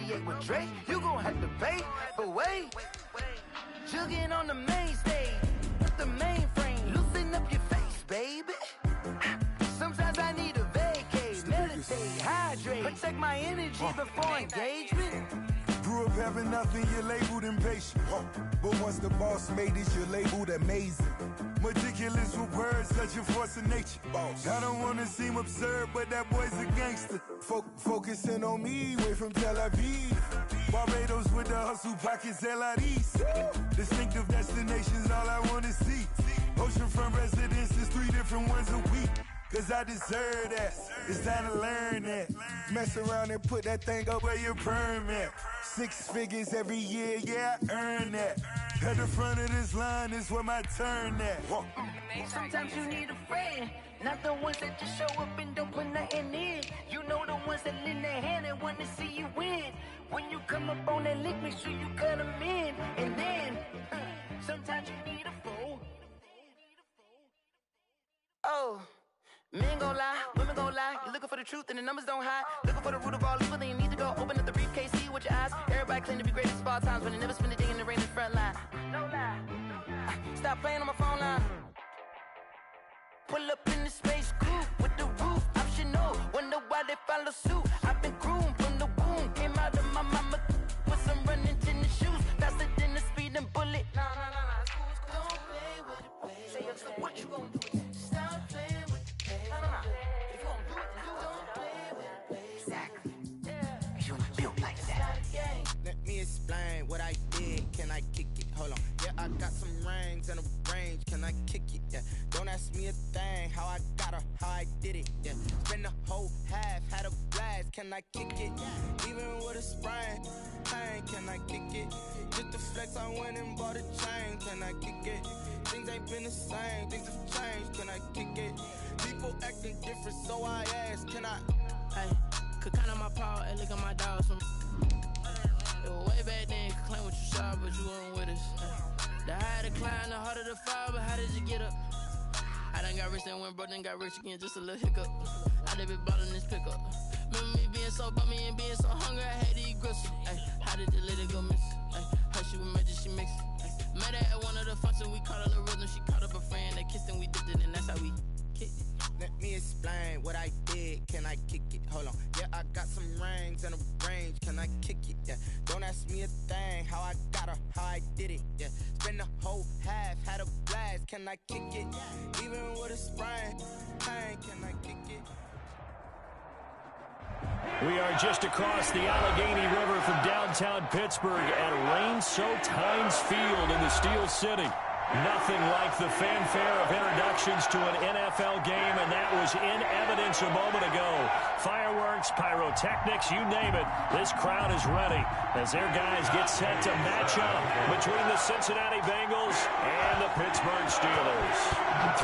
affiliate with Drake, you gon' have to pay. But wait, jugging on the main stage with the mainframe. Loosen up your face, baby. Sometimes I need a vacate, meditate, hydrate, protect my energy before engagement. Grew up having nothing, you're labeled impatient. But once the boss made it, you're labeled amazing. Meticulous with words, such a force of nature. I don't wanna seem absurd, but that boy's a gangster. Focusing on me, way from Tel Aviv. Barbados with the hustle pockets, LIDs. Distinctive destinations, all I wanna see. Oceanfront residences, 3 different ones a week. Cause I deserve that, it's time to learn that. Mess around and put that thing up where your perm at. 6 figures every year, yeah, I earn that. At the front of this line is where my turn at. Sometimes you need a friend, not the ones that just show up and don't put nothing in. You know the ones that lend their hand and want to see you win. When you come up on that lick, make sure you cut them in. And then, sometimes you need a fool. Oh. Men gon' lie, women gon' lie. You're looking for the truth and the numbers don't hide. Looking for the root of all evil, then you need to go open up the briefcase, see with your eyes. Everybody claim to be greatest of all times, but they never spend a day in the rain in the front line. No lie. Stop playing on my phone line. Pull up in the space coupe with the roof optional. Wonder why they follow suit. I've been groomed from the womb. Came out of my mama with some running tennis shoes. Faster than the speeding bullet. Nah. Don't play with it, baby. Say, so what you gon' do? Explain what I did, can I kick it? Hold on, yeah, I got some rings and a range, can I kick it? Yeah, don't ask me a thing, how I got her, how I did it. Yeah, spend the whole half, had a blast, can I kick it? Even with a sprain, pain, can I kick it? Just to flex, I went and bought a chain, can I kick it? Things ain't been the same, things have changed, can I kick it? People acting different, so I ask, can I? Hey, could count on my paw and look at my dogs from. Way back then, you could claim what you saw, but you weren't with us. The higher the climb, the harder the fall, but how did you get up? I done got rich, then went broke, then got rich again, just a little hiccup. I done been ballin' this pickup. Remember me being so bummy and being so hungry, I had to eat gristle. Ay, how did the lady go miss? Ay, how she was magic, she mixed. Met her at one of the functions, we caught her the rhythm, she caught up a friend, they kissed and we dipped it, and that's how we kicked it. Let me explain what I did, can I kick it? Hold on, yeah, I got some rings and a range, can I kick it? Yeah, don't ask me a thing, how I got her, how I did it. Yeah, spend the whole half, had a blast, can I kick it? Even with a sprain, pain, can I kick it? We are just across the Allegheny River from downtown Pittsburgh at rain-soaked Heinz Field in the Steel City. Nothing like the fanfare of introductions to an NFL game, and that was in evidence a moment ago. Fireworks, pyrotechnics, you name it. This crowd is ready as their guys get set to match up between the Cincinnati Bengals and the Pittsburgh Steelers.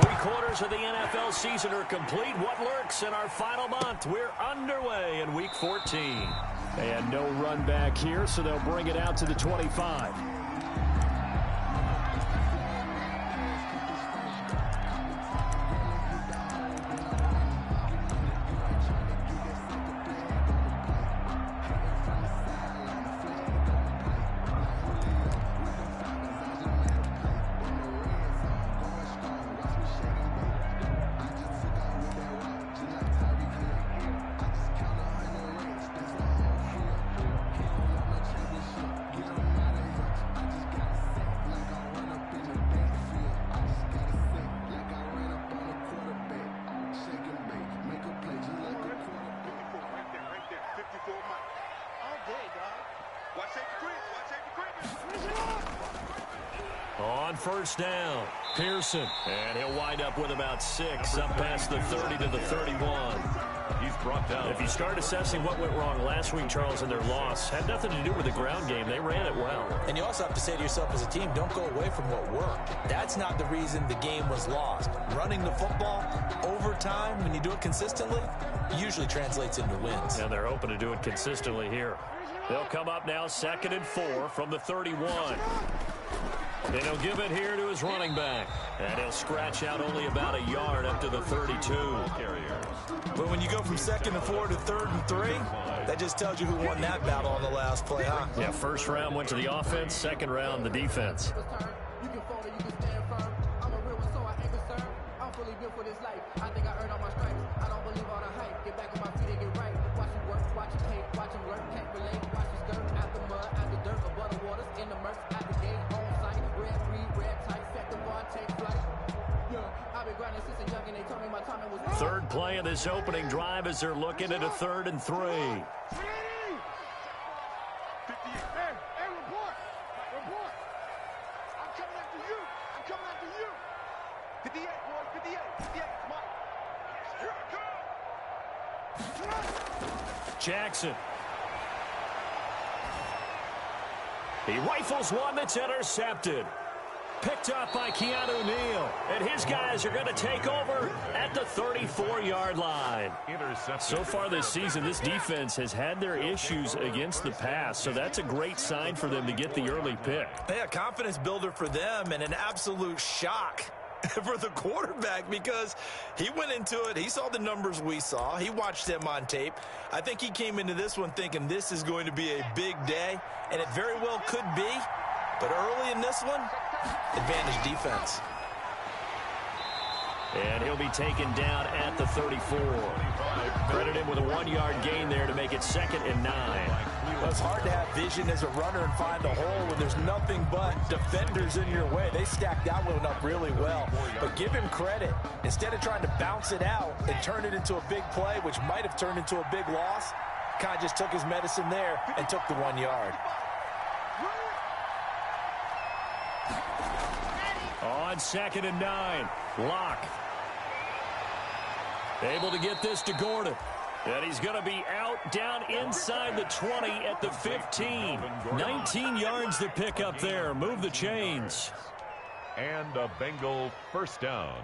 3/4 of the NFL season are complete. What lurks in our final month? We're underway in Week 14. And no run back here, so they'll bring it out to the 25. On first down, Pearson, and he'll wind up with about 6 up past the 30 to the 31. He's brought down. If you start assessing what went wrong last week, Charles, in their loss, had nothing to do with the ground game. They ran it well. And you also have to say to yourself as a team, don't go away from what worked. That's not the reason the game was lost. Running the football over time, when you do it consistently, usually translates into wins. And they're hoping to do it consistently here. They'll come up now 2nd and 4 from the 31. And he'll give it here to his running back. And he'll scratch out only about a yard up to the 32. But when you go from 2nd and 4 to 3rd and 3, that just tells you who won that battle on the last play, huh? Yeah, first round went to the offense, second round the defense. You can fold it, you can stand firm. I'm a real one, so I ain't concerned. I'm fully built for this life. I think I earned all my stripes. I don't believe all the hype. Get back on my feet and get right. Watch him work, watch him hate, watch him learn. Can't relate, watch him skirt. Out the mud, out the dirt, above the waters, in the murks, out the gate, on sight. Red free, red tight, set the bar, take flight. Yeah, I've been grinding since a young and they told me my timing was... Third play of this opening drive as they're looking at a 3rd and 3. Jackson. He rifles one that's intercepted. Picked up by Keanu Neal. And his guys are going to take over at the 34-yard line. So far this season, this defense has had their issues against the pass, so that's a great sign for them to get the early pick. Yeah, confidence builder for them and an absolute shock for the quarterback because he went into it. He saw the numbers we saw. He watched them on tape. I think he came into this one thinking this is going to be a big day, and it very well could be. But early in this one, advantage defense. And he'll be taken down at the 34. Credit him with a 1-yard gain there to make it 2nd and 9. Well, it's hard to have vision as a runner and find a hole when there's nothing but defenders in your way. They stacked that one up really well. But give him credit. Instead of trying to bounce it out and turn it into a big play, which might have turned into a big loss, kind of just took his medicine there and took the 1 yard. On 2nd and 9, Locke. Able to get this to Gordon. And he's going to be out down inside the 20 at the 15. 19 yards to pick up there. Move the chains. And a Bengal first down.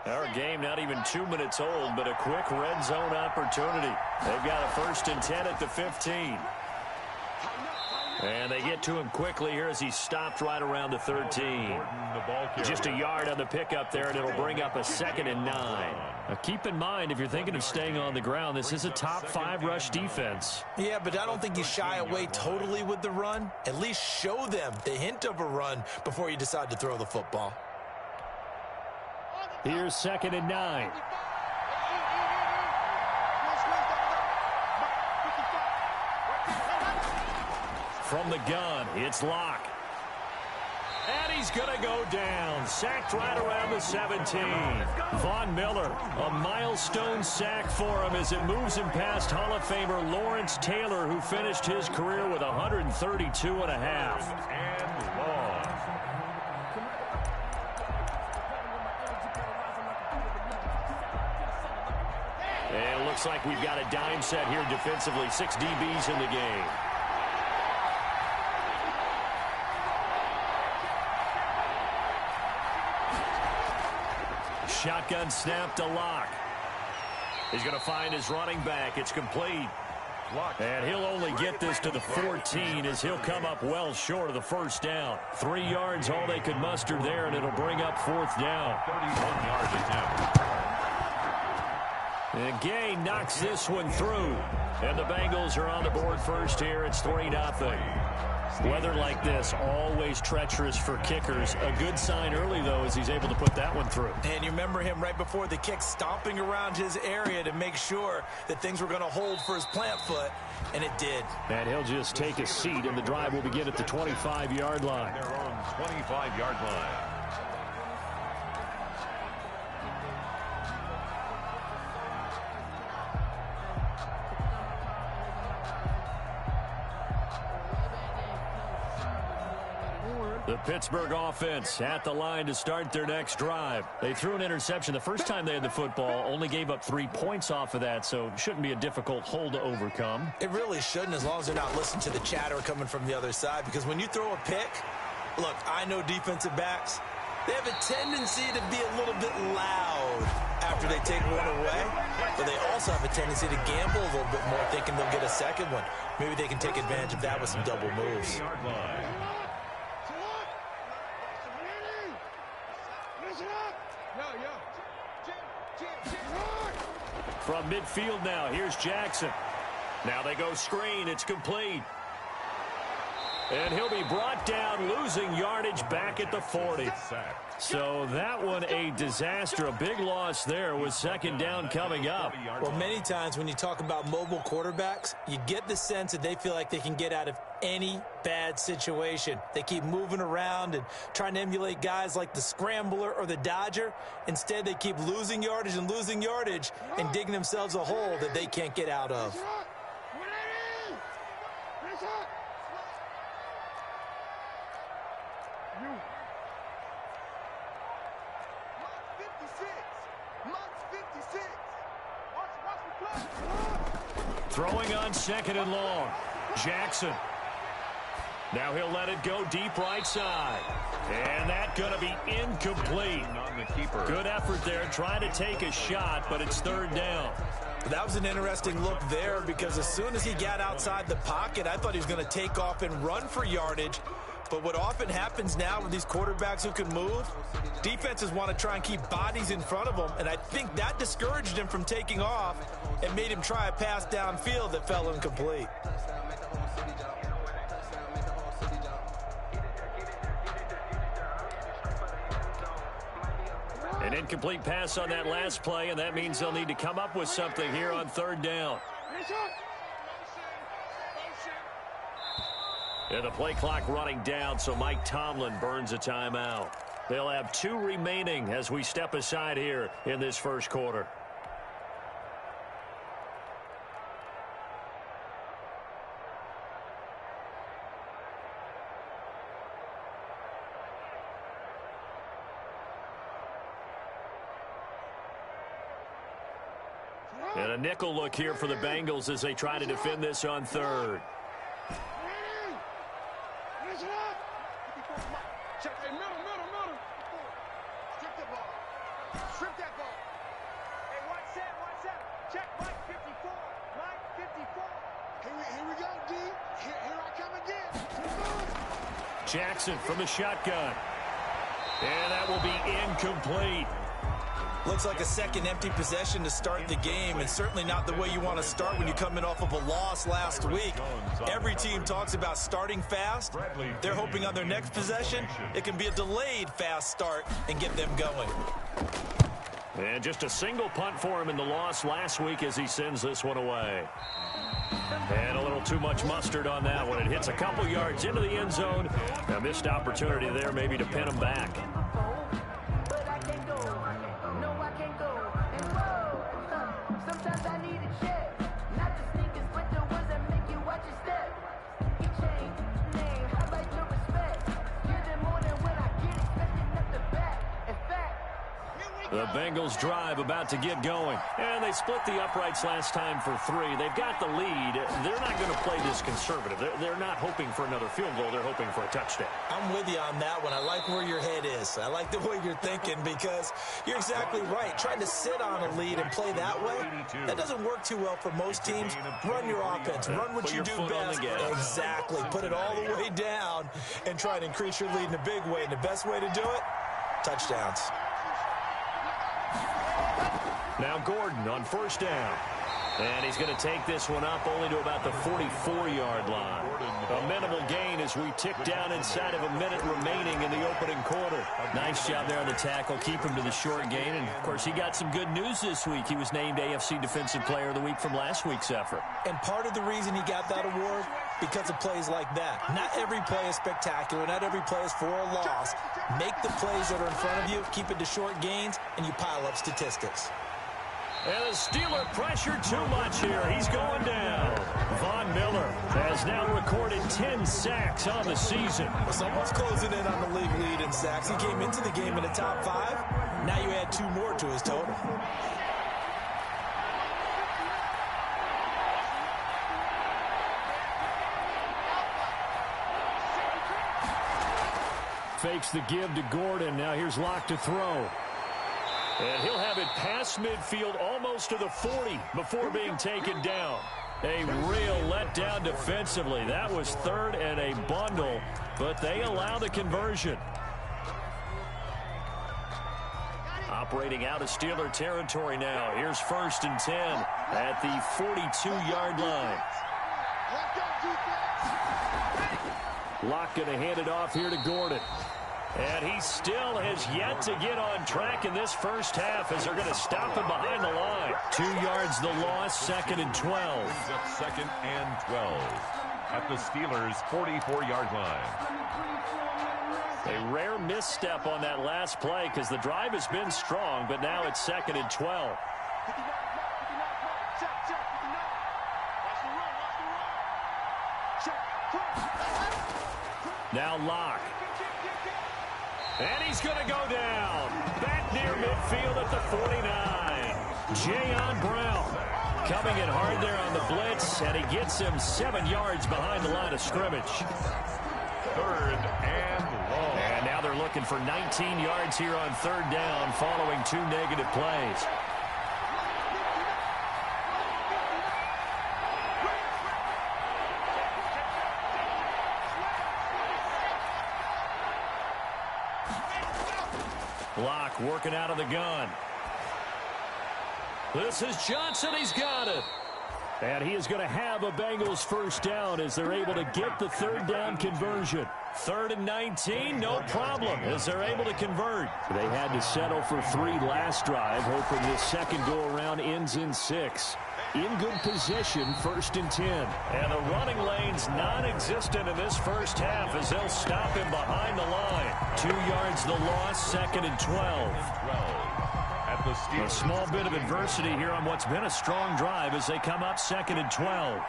Our game not even 2 minutes old, but a quick red zone opportunity. They've got a 1st and 10 at the 15. And they get to him quickly here as he stopped right around the 13. Just a yard on the pickup there, and it'll bring up a 2nd and 9. Now keep in mind, if you're thinking of staying on the ground, this is a top 5 rush defense. Yeah, but I don't think you shy away totally with the run. At least show them the hint of a run before you decide to throw the football. Here's 2nd and 9. From the gun, it's Locke. And he's going to go down. Sacked right around the 17. Von Miller, a milestone sack for him as it moves him past Hall of Famer Lawrence Taylor, who finished his career with 132 and a half. And long. And it looks like we've got a dime set here defensively. 6 DBs in the game. Shotgun snap to Locke. He's going to find his running back. It's complete. And he'll only get this to the 14 as he'll come up well short of the 1st down. 3 yards all they could muster there, and it'll bring up 4th down. 31 yard attempt. And Gay knocks this one through. And the Bengals are on the board first here. It's 3-0. Weather like this, always treacherous for kickers. A good sign early, though, as he's able to put that one through. And you remember him right before the kick stomping around his area to make sure that things were going to hold for his plant foot, and it did. And he'll just take a seat, and the drive will begin at the 25-yard line. Their own 25-yard line. The Pittsburgh offense at the line to start their next drive. They threw an interception the first time they had the football, only gave up 3 points off of that, so it shouldn't be a difficult hole to overcome. It really shouldn't, as long as they're not listening to the chatter coming from the other side, because when you throw a pick, look, I know defensive backs, They have a tendency to be a little bit loud after they take one away, but they also have a tendency to gamble a little bit more, thinking they'll get a second one. Maybe they can take advantage of that with some double moves. From midfield now, here's Jackson. Now they go screen. It's complete. And he'll be brought down, losing yardage back at the 40. So that one a disaster. A big loss there with second down coming up. Well, many times when you talk about mobile quarterbacks, you get the sense that they feel like they can get out of any bad situation. They keep moving around and trying to emulate guys like the Scrambler or the Dodger. Instead, they keep losing yardage and digging themselves a hole that they can't get out of. Throwing on second and long. Jackson. Now he'll let it go deep right side. And that's going to be incomplete. Good effort there, trying to take a shot, but it's third down. That was an interesting look there because as soon as he got outside the pocket, I thought he was going to take off and run for yardage. But what often happens now with these quarterbacks who can move, defenses want to try and keep bodies in front of them, and I think that discouraged him from taking off and made him try a pass downfield that fell incomplete. An incomplete pass on that last play, and that means they'll need to come up with something here on third down. And the play clock running down, so Mike Tomlin burns a timeout. They'll have 2 remaining as we step aside here in this first quarter. And a nickel look here for the Bengals as they try to defend this on third. Jackson from the shotgun. And that will be incomplete. Looks like a second empty possession to start the game, and certainly not the way you want to start when you're coming off of a loss last week. Every team talks about starting fast. They're hoping on their next possession, it can be a delayed fast start and get them going. And just a single punt for him in the loss last week as he sends this one away. And a little too much mustard on that one. It hits a couple yards into the end zone. A missed opportunity there maybe to pin him back. The Bengals drive about to get going. And they split the uprights last time for 3. They've got the lead. They're not going to play this conservative. They're not hoping for another field goal. They're hoping for a touchdown. I'm with you on that one. I like where your head is. I like the way you're thinking because you're exactly right. Trying to sit on a lead and play that way, that doesn't work too well for most teams. Run your offense. Run what you do best. Exactly. Put it all the way down and try to increase your lead in a big way. And the best way to do it, touchdowns. Now Gordon on first down. And he's going to take this one up only to about the 44-yard line. A minimal gain as we tick down inside of a minute remaining in the opening quarter. Nice job there on the tackle. Keep him to the short gain. And, of course, he got some good news this week. He was named AFC Defensive Player of the Week from last week's effort. And part of the reason he got that award, because of plays like that. Not every play is spectacular. Not every play is for a loss. Make the plays that are in front of you, keep it to short gains, and you pile up statistics. And the Steeler pressure too much here. He's going down. Von Miller has now recorded 10 sacks on the season. Someone's closing in on the league lead in sacks. He came into the game in the top 5. Now you add 2 more to his total. fakes the give to Gordon. Now here's Locke to throw. And he'll have it past midfield almost to the 40 before being taken down. A real letdown defensively. That was third and a bundle, but they allow the conversion. Operating out of Steeler territory now. Here's 1st and 10 at the 42-yard line. Locke going to hand it off here to Gordon. And he still has yet to get on track in this first half as they're going to stop him behind the line. 2 yards the loss, 2nd and 12. Brings up 2nd and 12 at the Steelers' 44-yard line. A rare misstep on that last play because the drive has been strong, but now it's 2nd and 12. Now Locke. And he's going to go down. Back near midfield at the 49. Jayon Brown coming in hard there on the blitz, and he gets him 7 yards behind the line of scrimmage. 3rd and long. And now they're looking for 19 yards here on 3rd down following 2 negative plays. Locke working out of the gun. This is Johnson. He's got it. And he is going to have a Bengals first down as they're able to get the 3rd down conversion. 3rd and 19, no problem as they're able to convert. They had to settle for 3 last drive, hoping this second go-around ends in 6. In good position, 1st and 10. And the running lane's non-existent in this first half as they'll stop him behind the line. 2 yards the loss, 2nd and 12. A small bit of adversity here on what's been a strong drive as they come up 2nd and 12.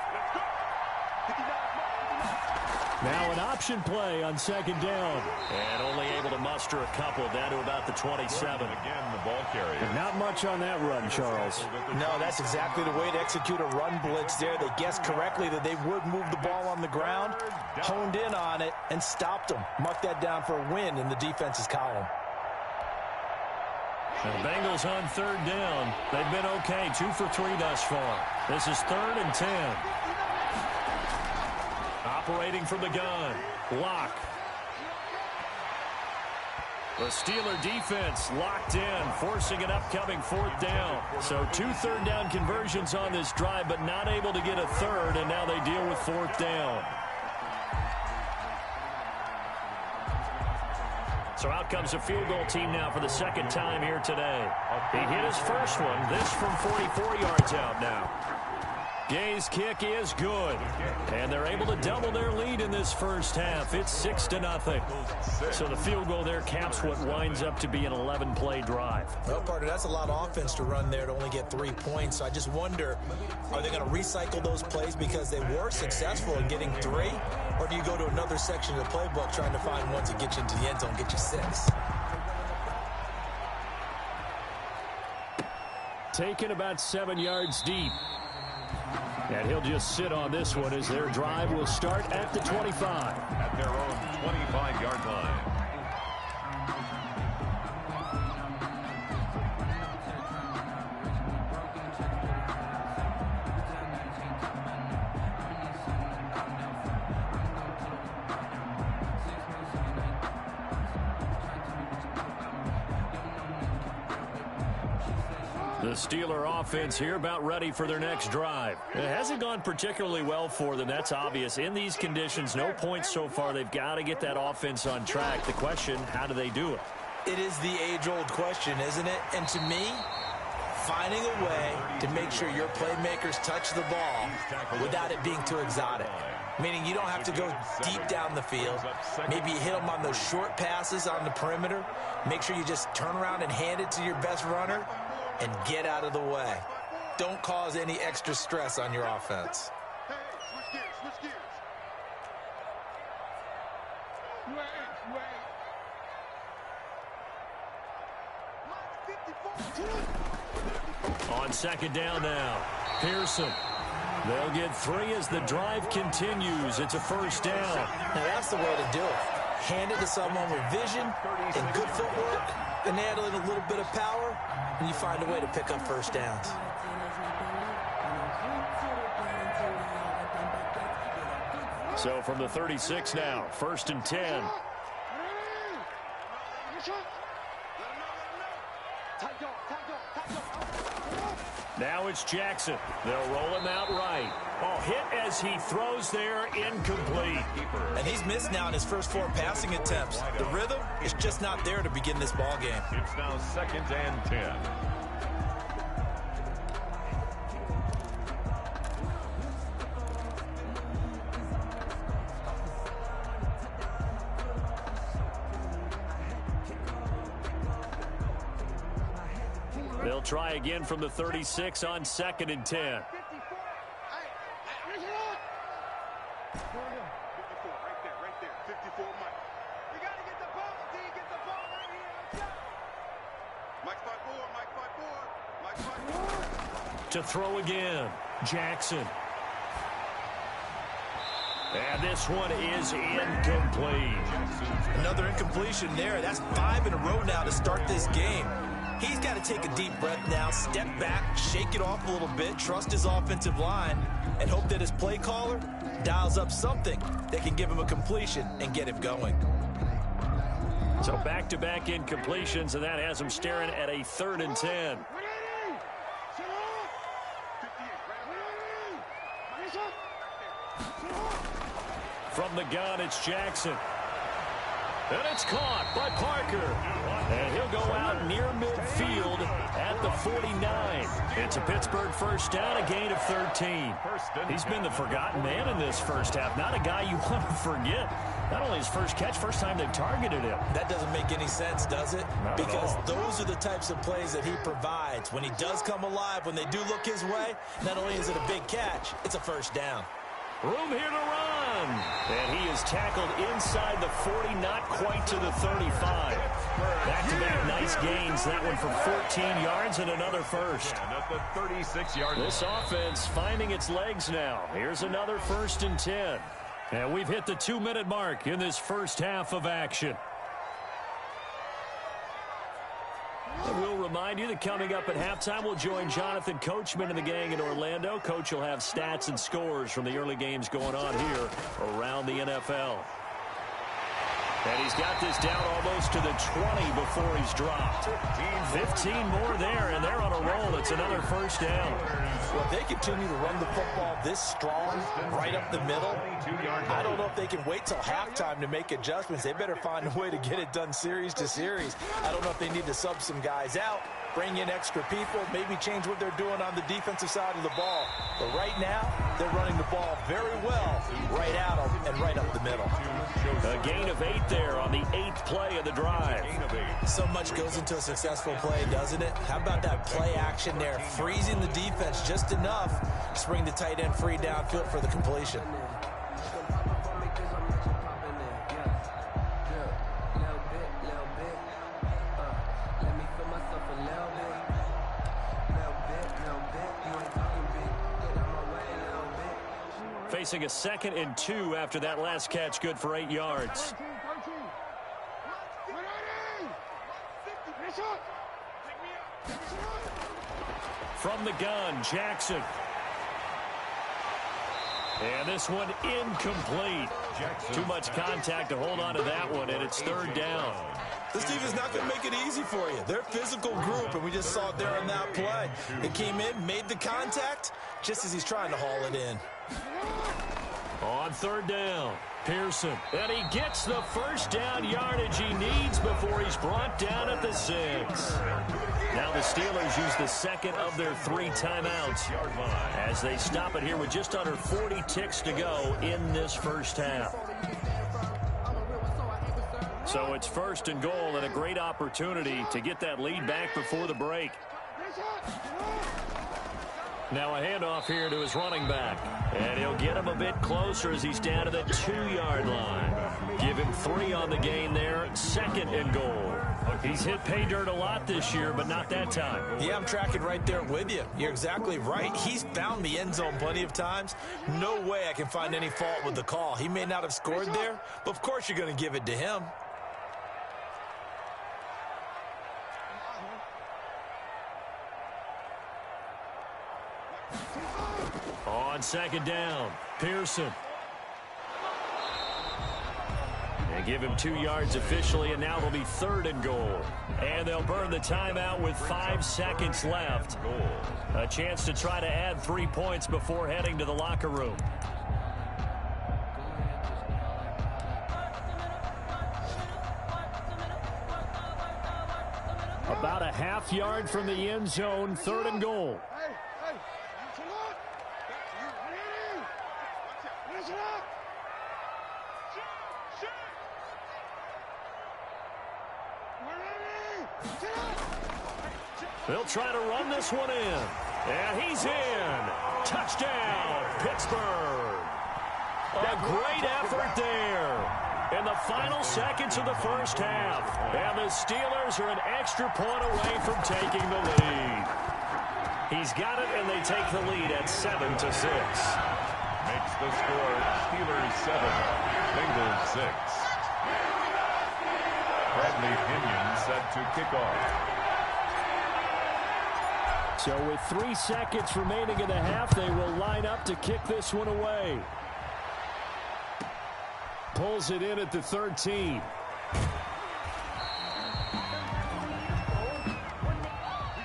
Now an option play on 2nd down. And only able to muster a couple down to about the 27. Again, the ball carrier. Not much on that run, Charles. No, that's exactly the way to execute a run blitz there. They guessed correctly that they would move the ball on the ground, honed in on it, and stopped them. Mark that down for a win in the defense's column. The Bengals on 3rd down. They've been okay, 2 for 3 thus far. This is 3rd and 10. Operating from the gun, Locke. The Steeler defense locked in, forcing an upcoming 4th down. So 2 3rd down conversions on this drive, but not able to get a 3rd, and now they deal with 4th down. So out comes a field goal team now for the 2nd time here today. He hit his first one, this from 44 yards out now. Gay's kick is good, and they're able to double their lead in this first half. It's 6-0. So the field goal there caps what winds up to be an 11-play drive. Well, partner, that's a lot of offense to run there to only get 3 points. So I just wonder, are they going to recycle those plays because they were successful in getting 3? Or do you go to another section of the playbook trying to find ones that get you into the end zone, get you 6? Taken about 7 yards deep. And he'll just sit on this one as their drive will start at the 25. At their own 25-yard line. The Steeler offense here about ready for their next drive. It hasn't gone particularly well for them. That's obvious. In these conditions, no points so far. They've got to get that offense on track. The question, how do they do it? It is the age-old question, isn't it? And to me, finding a way to make sure your playmakers touch the ball without it being too exotic. Meaning you don't have to go deep down the field. Maybe you hit them on those short passes on the perimeter. Make sure you just turn around and hand it to your best runner and get out of the way. Don't cause any extra stress on your offense. On 2nd down now, Pearson. They'll get 3 as the drive continues. It's a first down. Now that's the way to do it. hand it to someone with vision and good footwork, and add in a little bit of power, and you find a way to pick up first downs. So from the 36 now, 1st and 10. Now it's Jackson. They'll roll him out right. Oh, hit as he throws there, incomplete. And he's missed now in his first 4 passing attempts. The rhythm is just not there to begin this ball game. It's now 2nd and 10. They'll try again from the 36 on 2nd and 10. To throw again, Jackson. And this one is incomplete. Another incompletion there. That's 5 in a row now to start this game. He's got to take a deep breath now, step back, shake it off a little bit, trust his offensive line, and hope that his play caller dials up something that can give him a completion and get him going. So back-to-back incompletions, and that has him staring at a 3rd and 10. From the gun, it's Jackson. And it's caught by Parker. And he'll go out near midfield at the 49. It's a Pittsburgh first down, a gain of 13. He's been the forgotten man in this first half. Not a guy you want to forget. Not only his first catch, first time they've targeted him. That doesn't make any sense, does it? Not because at all. Those are the types of plays that he provides. When he does come alive, when they do look his way, not only is it a big catch, it's a first down. Room here to run. And he is tackled inside the 40, not quite to the 35. Back-to-back nice gains. That one for 14 yards and another first. At the 36-yard line. This offense finding its legs now. Here's another 1st and 10. And we've hit the 2-minute mark in this first half of action. And we'll remind you that coming up at halftime, we'll join Jonathan Coachman and the gang in Orlando. Coach will have stats and scores from the early games going on here around the NFL. And he's got this down almost to the 20 before he's dropped. 15 more there, and they're on a roll. It's another first down. Well, if they continue to run the football this strong, right up the middle, I don't know if they can wait till halftime to make adjustments. They better find a way to get it done series to series. I don't know if they need to sub some guys out, bring in extra people, maybe change what they're doing on the defensive side of the ball. But right now, they're running the ball very well right at them and right up the middle. A gain of 8 there on the 8th play of the drive. So much goes into a successful play, doesn't it? How about that play action there, freezing the defense just enough to bring the tight end free downfield for the completion. Facing a 2nd and 2 after that last catch, good for 8 yards. From the gun, Jackson. And this one incomplete. Too much contact to hold on to that one, and it's 3rd down. This team is not going to make it easy for you. They're a physical group, and we just saw it there on that play. It came in, made the contact, just as he's trying to haul it in. On 3rd down, Pearson. And he gets the first down yardage he needs before he's brought down at the 6. Now the Steelers use the second of their 3 timeouts as they stop it here with just under 40 ticks to go in this first half. So it's 1st and goal and a great opportunity to get that lead back before the break. Now a handoff here to his running back. And he'll get him a bit closer as he's down to the 2-yard line. Give him 3 on the gain there. 2nd and goal. He's hit pay dirt a lot this year, but not that time. Yeah, I'm tracking right there with you. You're exactly right. He's found the end zone plenty of times. No way I can find any fault with the call. He may not have scored there, but of course you're going to give it to him. On second down, Pearson. And give him 2 yards officially, and now it'll be 3rd and goal. And they'll burn the timeout with 5 seconds left. A chance to try to add 3 points before heading to the locker room. About a half yard from the end zone, 3rd and goal. They'll try to run this one in. And he's in. Touchdown, Pittsburgh. A great effort there in the final seconds of the first half. And the Steelers are an extra point away from taking the lead. He's got it, and they take the lead at 7-6. Makes the score Steelers 7, Bengals 6. Bradley Pinion set to kick off. So with 3 seconds remaining in the half, they will line up to kick this one away. Pulls it in at the 13.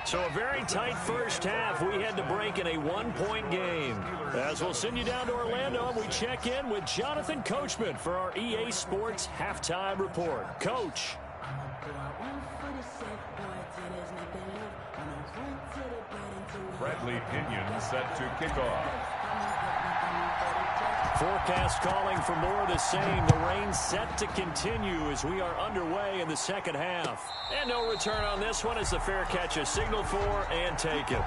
So a very tight first half. We had to break in a 1-point game. As we'll send you down to Orlando, and we check in with Jonathan Coachman for our EA Sports Halftime Report. Coach. Bradley Pinion set to kick off. Forecast calling for more of the same. The rain set to continue as we are underway in the second half. And no return on this one as the fair catch is signaled for and taken.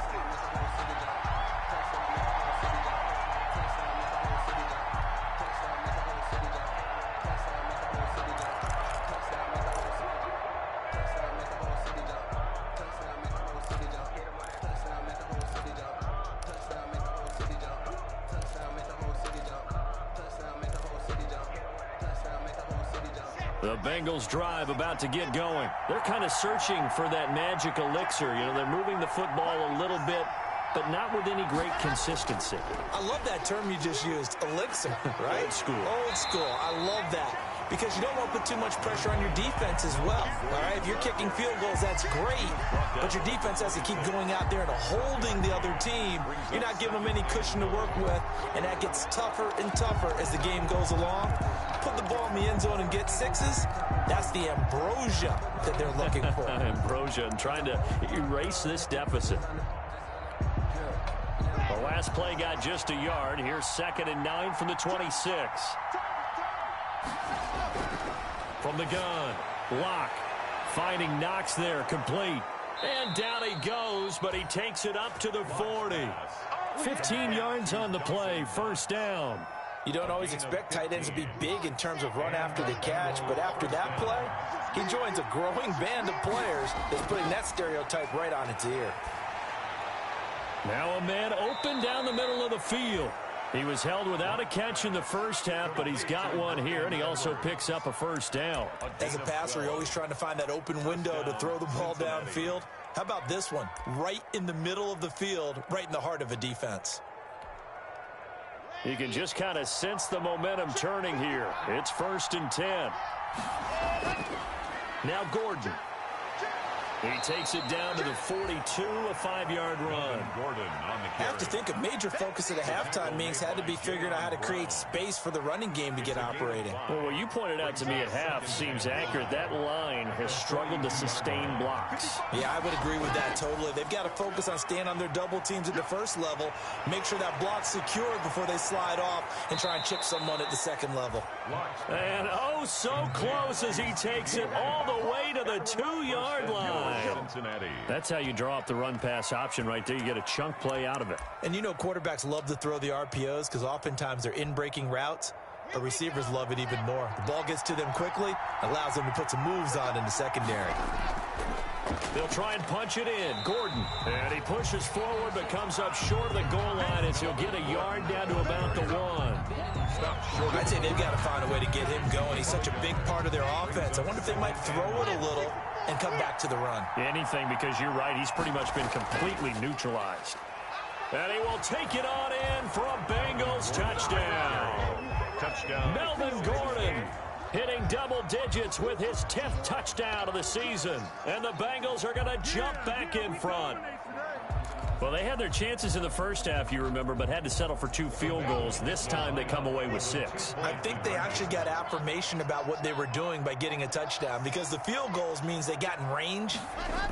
The Bengals drive about to get going. They're kind of searching for that magic elixir. You know, they're moving the football a little bit, but not with any great consistency. I love that term you just used, elixir, right? Old school. Old school. I love that. Because you don't want to put too much pressure on your defense as well. All right, if you're kicking field goals, that's great. But your defense has to keep going out there and holding the other team. You're not giving them any cushion to work with, and that gets tougher and tougher as the game goes along. Put the ball in the end zone and get 6s. That's the ambrosia that they're looking for. Ambrosia and trying to erase this deficit. The last play got just a yard. Here's 2nd and 9 from the 26. From the gun, Locke finding Knox there, complete. And down he goes, but he takes it up to the 40. 15 yards on the play, 1st down. You don't always expect tight ends to be big in terms of run after the catch, but after that play, he joins a growing band of players that's putting that stereotype right on its ear. Now a man open down the middle of the field. He was held without a catch in the first half, but he's got one here, and he also picks up a 1st down. As a passer, you're always trying to find that open window to throw the ball downfield. How about this one? Right in the middle of the field, right in the heart of a defense. You can just kind of sense the momentum turning here. It's 1st and 10. Now Gordon. He takes it down to the 42, a 5-yard run. Gordon on the I have to think a major focus at the halftime meetings had to be figuring out how to create space for the running game to get operating. Well, what you pointed out to me at half seems accurate. That line has struggled to sustain blocks. Yeah, I would agree with that totally. They've got to focus on staying on their double teams at the first level, make sure that block's secured before they slide off and try and chip someone at the second level. And oh, so close as he takes it all the way to the 2-yard line. Cincinnati. That's how you draw up the run-pass option right there. You get a chunk play out of it. And you know quarterbacks love to throw the RPOs because oftentimes they're in-breaking routes. but receivers love it even more. The ball gets to them quickly, allows them to put some moves on in the secondary. They'll try and punch it in. Gordon. And he pushes forward but comes up short of the goal line as he'll get a yard down to about the 1. I'd say they've got to find a way to get him going. He's such a big part of their offense. I wonder if they might throw it a little and come back to the run. Anything, because you're right. He's pretty much been completely neutralized. And he will take it on in for a Bengals touchdown. Touchdown. Melvin Gordon hitting double digits with his 10th touchdown of the season. And the Bengals are going to jump back in front. Well, they had their chances in the first half, you remember, but had to settle for 2 field goals. This time they come away with 6. I think they actually got affirmation about what they were doing by getting a touchdown, because the field goals means they got in range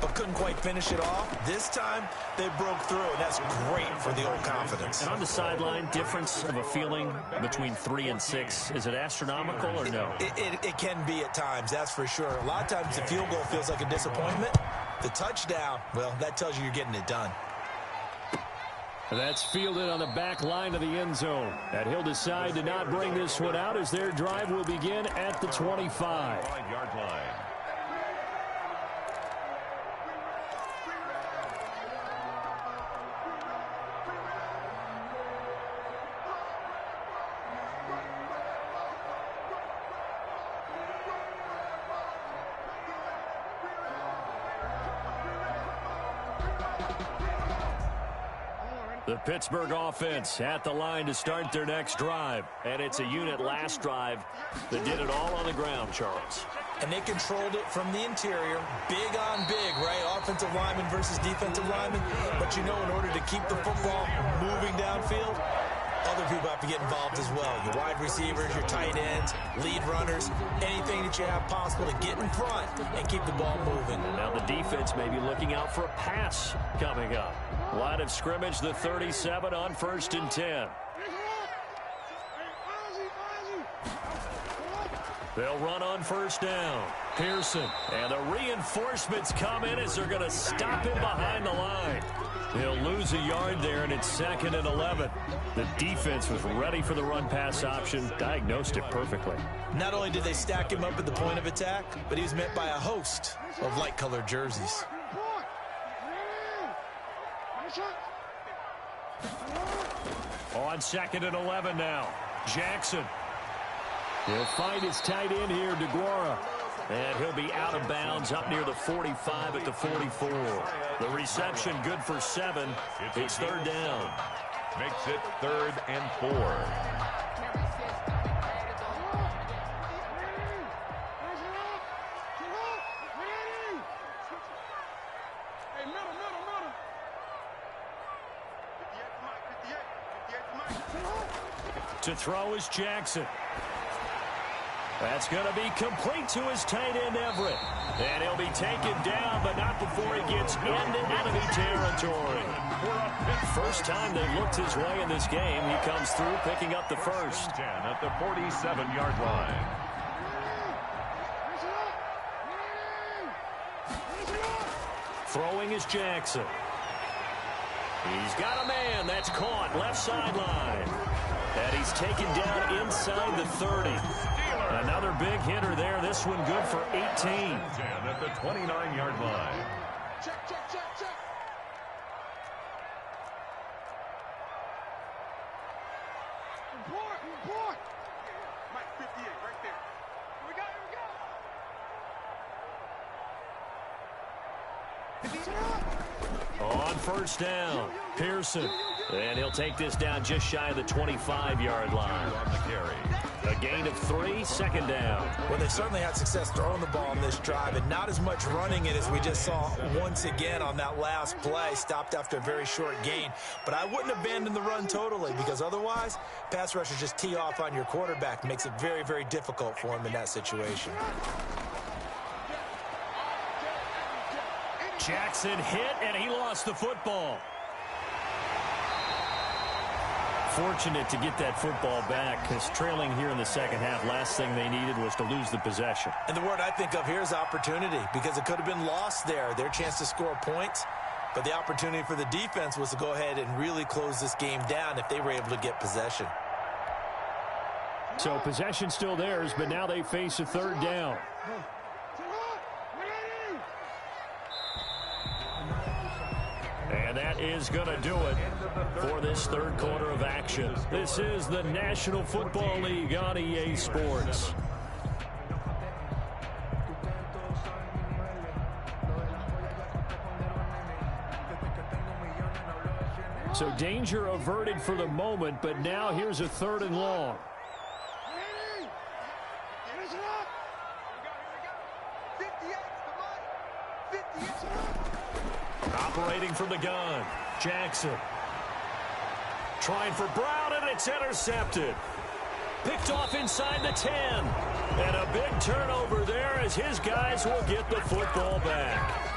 but couldn't quite finish it off. This time they broke through, and that's great for the old confidence. And on the sideline, difference of a feeling between 3 and 6, is it astronomical or no? It can be at times, that's for sure. A lot of times the field goal feels like a disappointment. The touchdown, well, that tells you you're getting it done. That's fielded on the back line of the end zone. And he'll decide to not bring this one out as their drive will begin at the 25. 5-yard line. The Pittsburgh offense at the line to start their next drive. And it's a unit last drive that did it all on the ground, Charles. And they controlled it from the interior. Big on big, right? Offensive lineman versus defensive lineman. But you know, in order to keep the football moving downfield, other people have to get involved as well. Your wide receivers, your tight ends, lead runners, anything that you have possible to get in front and keep the ball moving. Now the defense may be looking out for a pass coming up. Line of scrimmage, the 37 on 1st and 10. They'll run on 1st down. Pearson. And the reinforcements come in as they're going to stop him behind the line. He'll lose a yard there, and it's 2nd and 11. The defense was ready for the run-pass option, diagnosed it perfectly. Not only did they stack him up at the point of attack, but he was met by a host of light-colored jerseys. On 2nd and 11 now. Jackson. He'll find his tight end here, DeGuara. And he'll be out of bounds up near the 45 at the 44. The reception good for 7. It's 3rd down. Makes it 3rd and 4. To throw is Jackson. That's going to be complete to his tight end, Everett. And he'll be taken down, but not before he gets into enemy territory. First time they looked his way in this game. He comes through picking up the first. 10 at the 47-yard line. Throwing is Jackson. He's got a man. That's caught. Left sideline. And he's taken down inside the 30. Another big hitter there. This one good for 18. 10 at the 29-yard line. Check, check, check, check. Report. Mike 58, right there. Here we go. On 1st down, Pearson. And he'll take this down just shy of the 25-yard line. On the carry. A gain of 3, 2nd down. Well, they certainly had success throwing the ball on this drive, and not as much running it as we just saw once again on that last play. Stopped after a very short gain. But I wouldn't abandon the run totally, because otherwise, pass rushers just tee off on your quarterback. Makes it very, very difficult for him in that situation. Jackson hit, and he lost the football. Fortunate to get that football back, because trailing here in the second half, last thing they needed was to lose the possession. And the word I think of here is opportunity, because it could have been lost there. Their chance to score points, but the opportunity for the defense was to go ahead and really close this game down if they were able to get possession. So possession still theirs, but now they face a third down. And that is going to do it for this third quarter of action. This is the National Football League on EA Sports. So danger averted for the moment, but now here's a 3rd and long. Operating from the gun, Jackson. Trying for Brown, and it's intercepted. Picked off inside the 10. And a big turnover there as his guys will get the football back.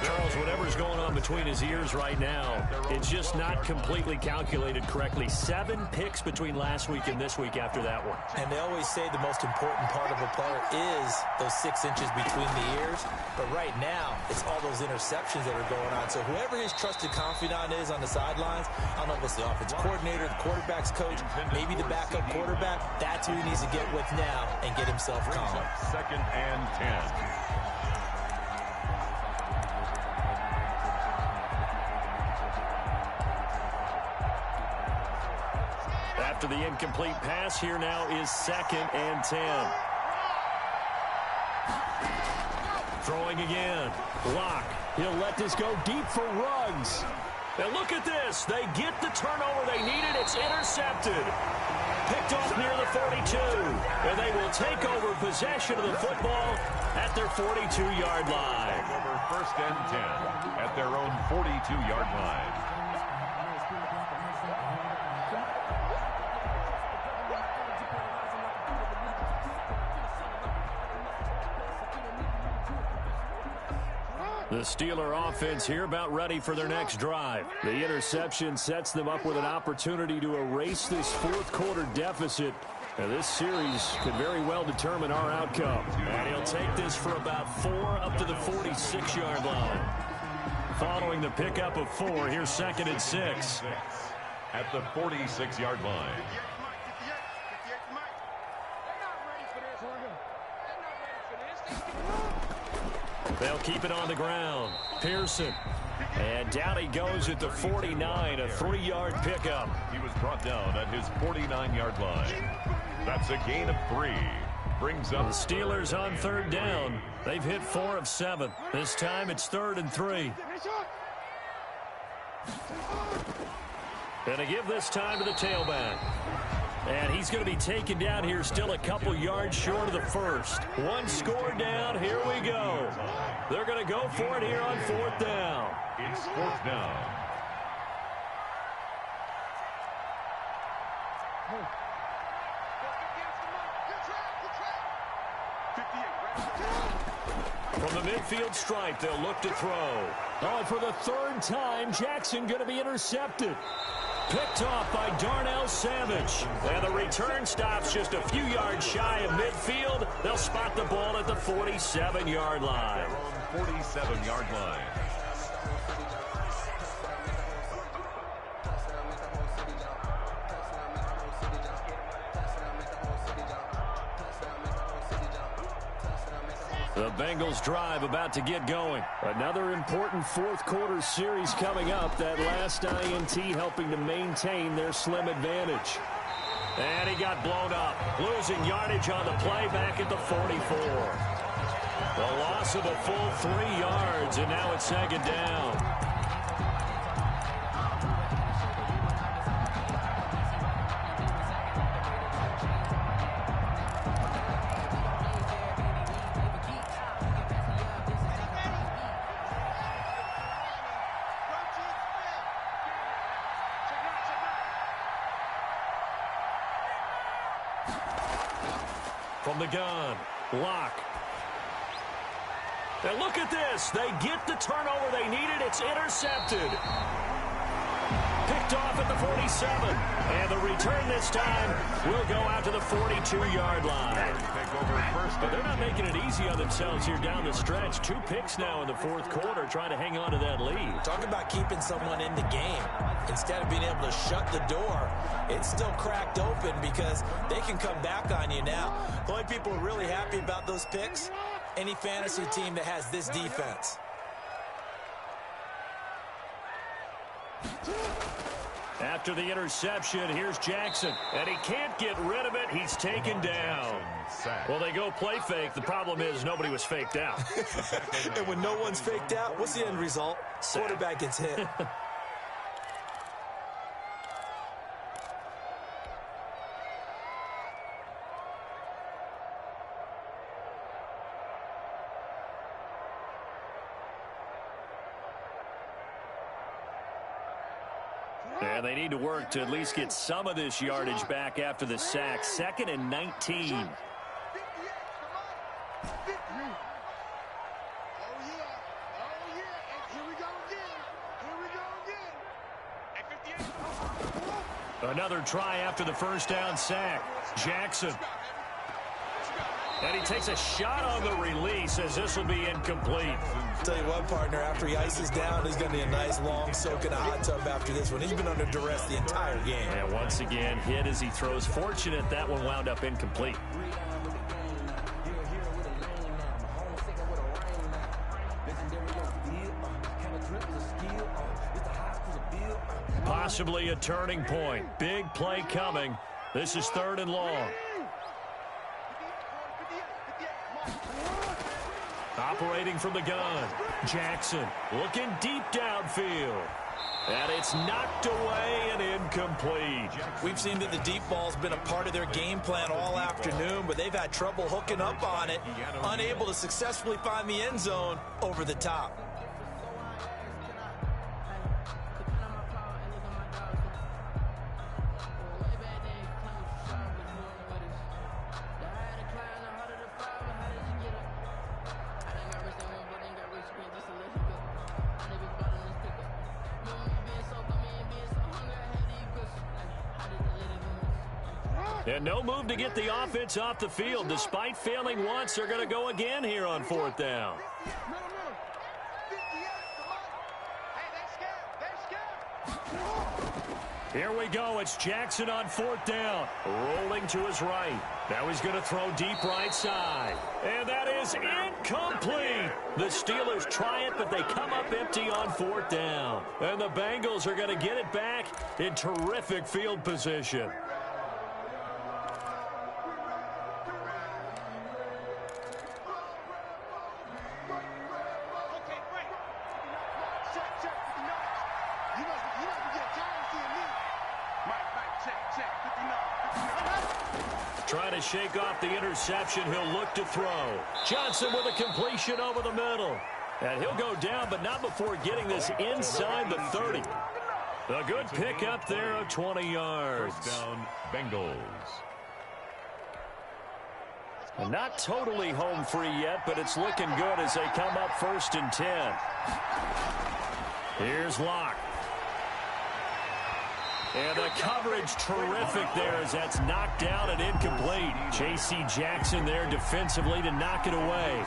Charles, whatever's going on between his ears right now, it's just not completely calculated correctly. 7 picks between last week and this week after that one. And they always say the most important part of a player is those 6 inches between the ears. But right now, it's all those interceptions that are going on. So whoever his trusted confidant is on the sidelines, I don't know if it's the offense coordinator, the quarterback's coach, maybe the backup quarterback, that's who he needs to get with now and get himself calm. 2nd and 10. After the incomplete pass, here now is 2nd and 10. Throwing again. Locke. He'll let this go deep for Ruggs. And look at this. They get the turnover they needed. It's intercepted. Picked off near the 42. And they will take over possession of the football at their 42-yard line. Over 1st and 10 at their own 42-yard line. The Steeler offense here about ready for their next drive. The interception sets them up with an opportunity to erase this 4th quarter deficit. And this series could very well determine our outcome. And he'll take this for about 4 up to the 46-yard line. Following the pickup of 4, here's 2nd and 6. At the 46-yard line. They'll keep it on the ground. Pearson. And down he goes at the 49, a 3-yard pickup. He was brought down at his 49-yard line. That's a gain of 3. Brings up the Steelers on 3rd down. They've hit 4 of 7. This time it's 3rd and 3. And to give this time to the tailback. And he's going to be taken down here still a couple yards short of the 1st. 1 score down. Here we go. They're going to go for it here on 4th down. It's 4th down. From the midfield stripe, they'll look to throw. Oh, for the 3rd time, Jackson going to be intercepted. Picked off by Darnell Savage. And the return stops just a few yards shy of midfield. They'll spot the ball at the 47-yard line. 47-yard line. The Bengals drive about to get going. Another important 4th quarter series coming up. That last INT helping to maintain their slim advantage. And he got blown up. Losing yardage on the play back at the 44. The loss of a full 3 yards, and now it's 2nd down. From the gun, Locke. And look at this. They get the turnover they needed. It's intercepted. Picked off at the 47. And the return this time will go out to the 42-yard line. But they're not making it easy on themselves here down the stretch. 2 picks now in the fourth quarter trying to hang on to that lead. Talk about keeping someone in the game. Instead of being able to shut the door, it's still cracked open because they can come back on you now. The only people who are really happy about those picks, any fantasy team that has this defense. After the interception, here's Jackson. And he can't get rid of it. He's taken down. Well, they go play fake. The problem is nobody was faked out. And when no one's faked out, what's the end result? Quarterback gets hit. And they need to work to at least get some of this yardage back after the sack. 2nd and 19. Another try after the first down sack. Jackson. And he takes a shot on the release as this will be incomplete. Tell you what, partner, after he ices down, he's going to be a nice long soak in a hot tub after this one. He's been under duress the entire game. And once again, hit as he throws. Fortunate that one wound up incomplete. Possibly a turning point. Big play coming. This is 3rd and long. Operating from the gun. Jackson looking deep downfield. And it's knocked away and incomplete. We've seen that the deep ball's been a part of their game plan all afternoon, but they've had trouble hooking up on it, unable to successfully find the end zone over the top. And no move to get the offense off the field. Despite failing once, they're going to go again here on 4th down. Here we go. It's Jackson on 4th down. Rolling to his right. Now he's going to throw deep right side. And that is incomplete. The Steelers try it, but they come up empty on 4th down. And the Bengals are going to get it back in terrific field position. Trying to shake off the interception. He'll look to throw. Johnson with a completion over the middle. And he'll go down, but not before getting this inside the 30. A good pickup there of 20 yards. First down, Bengals. Not totally home free yet, but it's looking good as they come up 1st and 10. Here's Locke. And the coverage terrific there as that's knocked down and incomplete. J.C. Jackson there defensively to knock it away.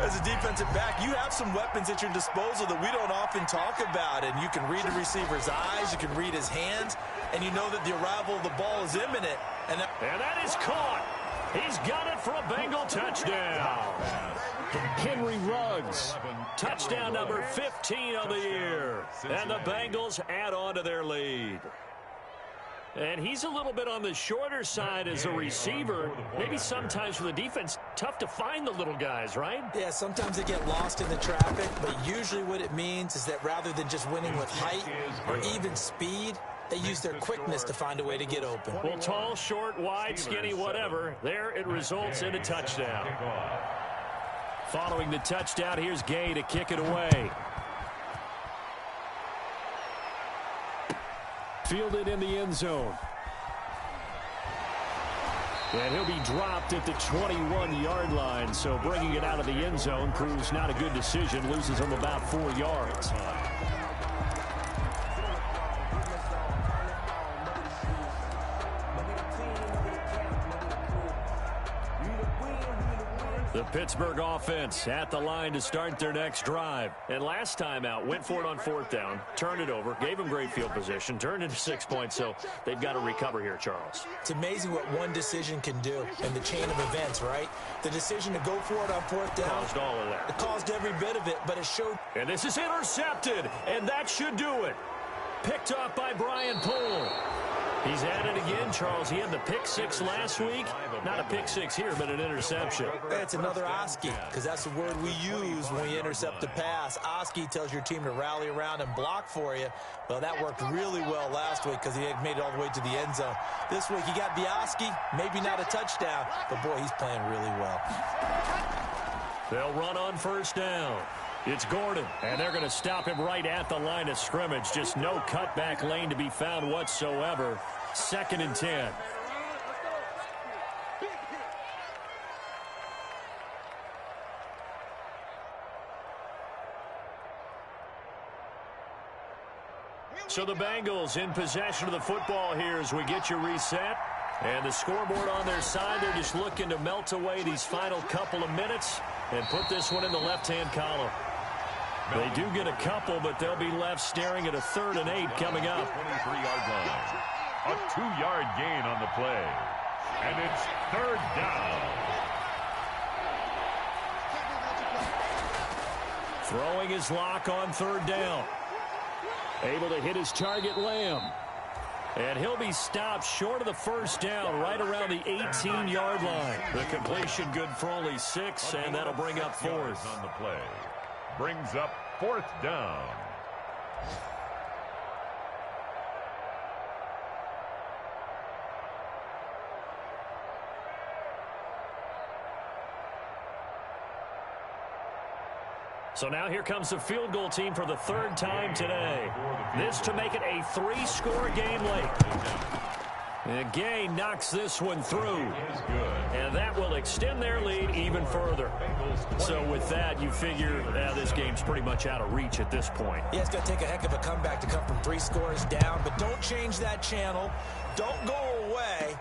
As a defensive back, you have some weapons at your disposal that we don't often talk about. And you can read the receiver's eyes, you can read his hands, and you know that the arrival of the ball is imminent. And that is caught. He's got it for a Bengal touchdown. Henry Ruggs, touchdown number 15 of the year. And the Bengals add on to their lead. And he's a little bit on the shorter side as a receiver. Maybe sometimes for the defense, tough to find the little guys, right? Yeah, sometimes they get lost in the traffic, but usually what it means is that rather than just winning with height or even speed, they use their quickness to find a way to get open. Well, tall, short, wide, skinny, whatever. There it results in a touchdown. Following the touchdown, here's Gay to kick it away. Fielded in the end zone. And he'll be dropped at the 21-yard line, so bringing it out of the end zone proves not a good decision. Loses him about 4 yards. Pittsburgh offense at the line to start their next drive. And last time out, went for it on 4th down, turned it over, gave them great field position, turned into 6 points, so they've got to recover here, Charles. It's amazing what one decision can do in the chain of events, right? The decision to go for it on 4th down. Caused all of that. It caused every bit of it, but it showed. And this is intercepted, and that should do it. Picked off by Brian Poole. He's at it again, Charles. He had the pick 6 last week. Not a pick 6 here, but an interception. It's another Oski, because that's the word we use when we intercept a pass. Oski tells your team to rally around and block for you. Well, that worked really well last week because he had made it all the way to the end zone. This week he got the Oski, maybe not a touchdown, but boy, he's playing really well. They'll run on 1st down. It's Gordon, and they're going to stop him right at the line of scrimmage. Just no cutback lane to be found whatsoever. 2nd and 10. So the Bengals in possession of the football here as we get you reset. And the scoreboard on their side, they're just looking to melt away these final couple of minutes and put this one in the left-hand column. They do get a couple, but they'll be left staring at a 3rd and 8 coming up. 23-yard line. A 2-yard gain on the play. And it's 3rd down. Throwing his lock on 3rd down. Able to hit his target, Lamb. And he'll be stopped short of the 1st down, right around the 18-yard line. The completion good for only 6, and that'll bring up 4th. On the play. Brings up 4th down. So now here comes the field goal team for the 3rd time today. This to make it a 3-score game late. And Gay knocks this one through. And that will extend their lead even further. So with that, you figure this game's pretty much out of reach at this point. Yeah, it's going to take a heck of a comeback to come from 3 scores down. But don't change that channel. Don't go away.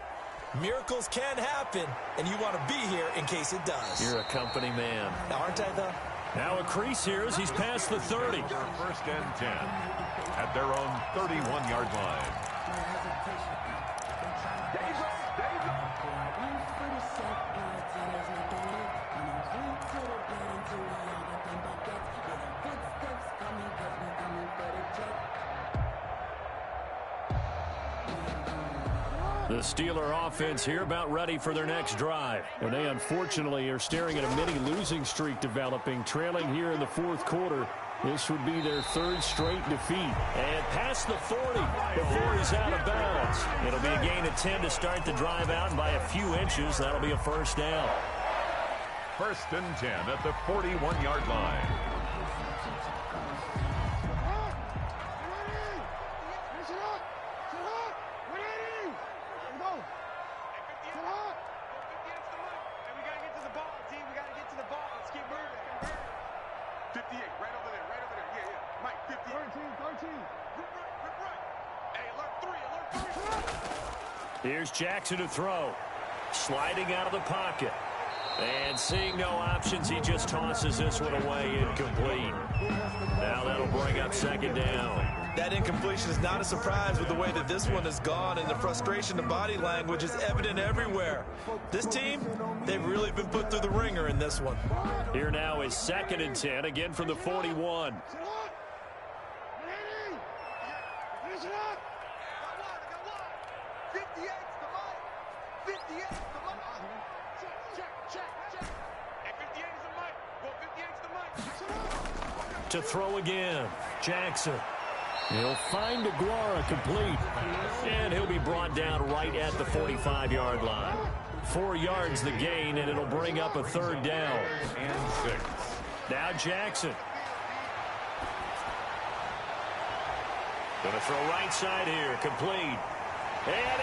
Miracles can happen, and you want to be here in case it does. You're a company man. Now, aren't I, though? Now a crease here as he's past the 30. 1st and 10 at their own 31-yard line. The Steeler offense here about ready for their next drive. And they unfortunately are staring at a mini losing streak developing, trailing here in the 4th quarter. This would be their 3rd straight defeat. And past the 40 before he's out of bounds. It'll be a gain of 10 to start the drive out, and by a few inches, that'll be a 1st down. 1st and 10 at the 41-yard line. Here's Jackson to throw. Sliding out of the pocket. And seeing no options, he just tosses this one away incomplete. Now that'll bring up 2nd down. That incompletion is not a surprise with the way that this one has gone, and the frustration of body language is evident everywhere. This team, they've really been put through the ringer in this one. Here now is 2nd and 10, again from the 41. To throw again, Jackson. He'll find Aguara complete. And he'll be brought down right at the 45-yard line. 4 yards the gain, and it'll bring up a 3rd down. And 6. Now Jackson. Going to throw right side here, complete. And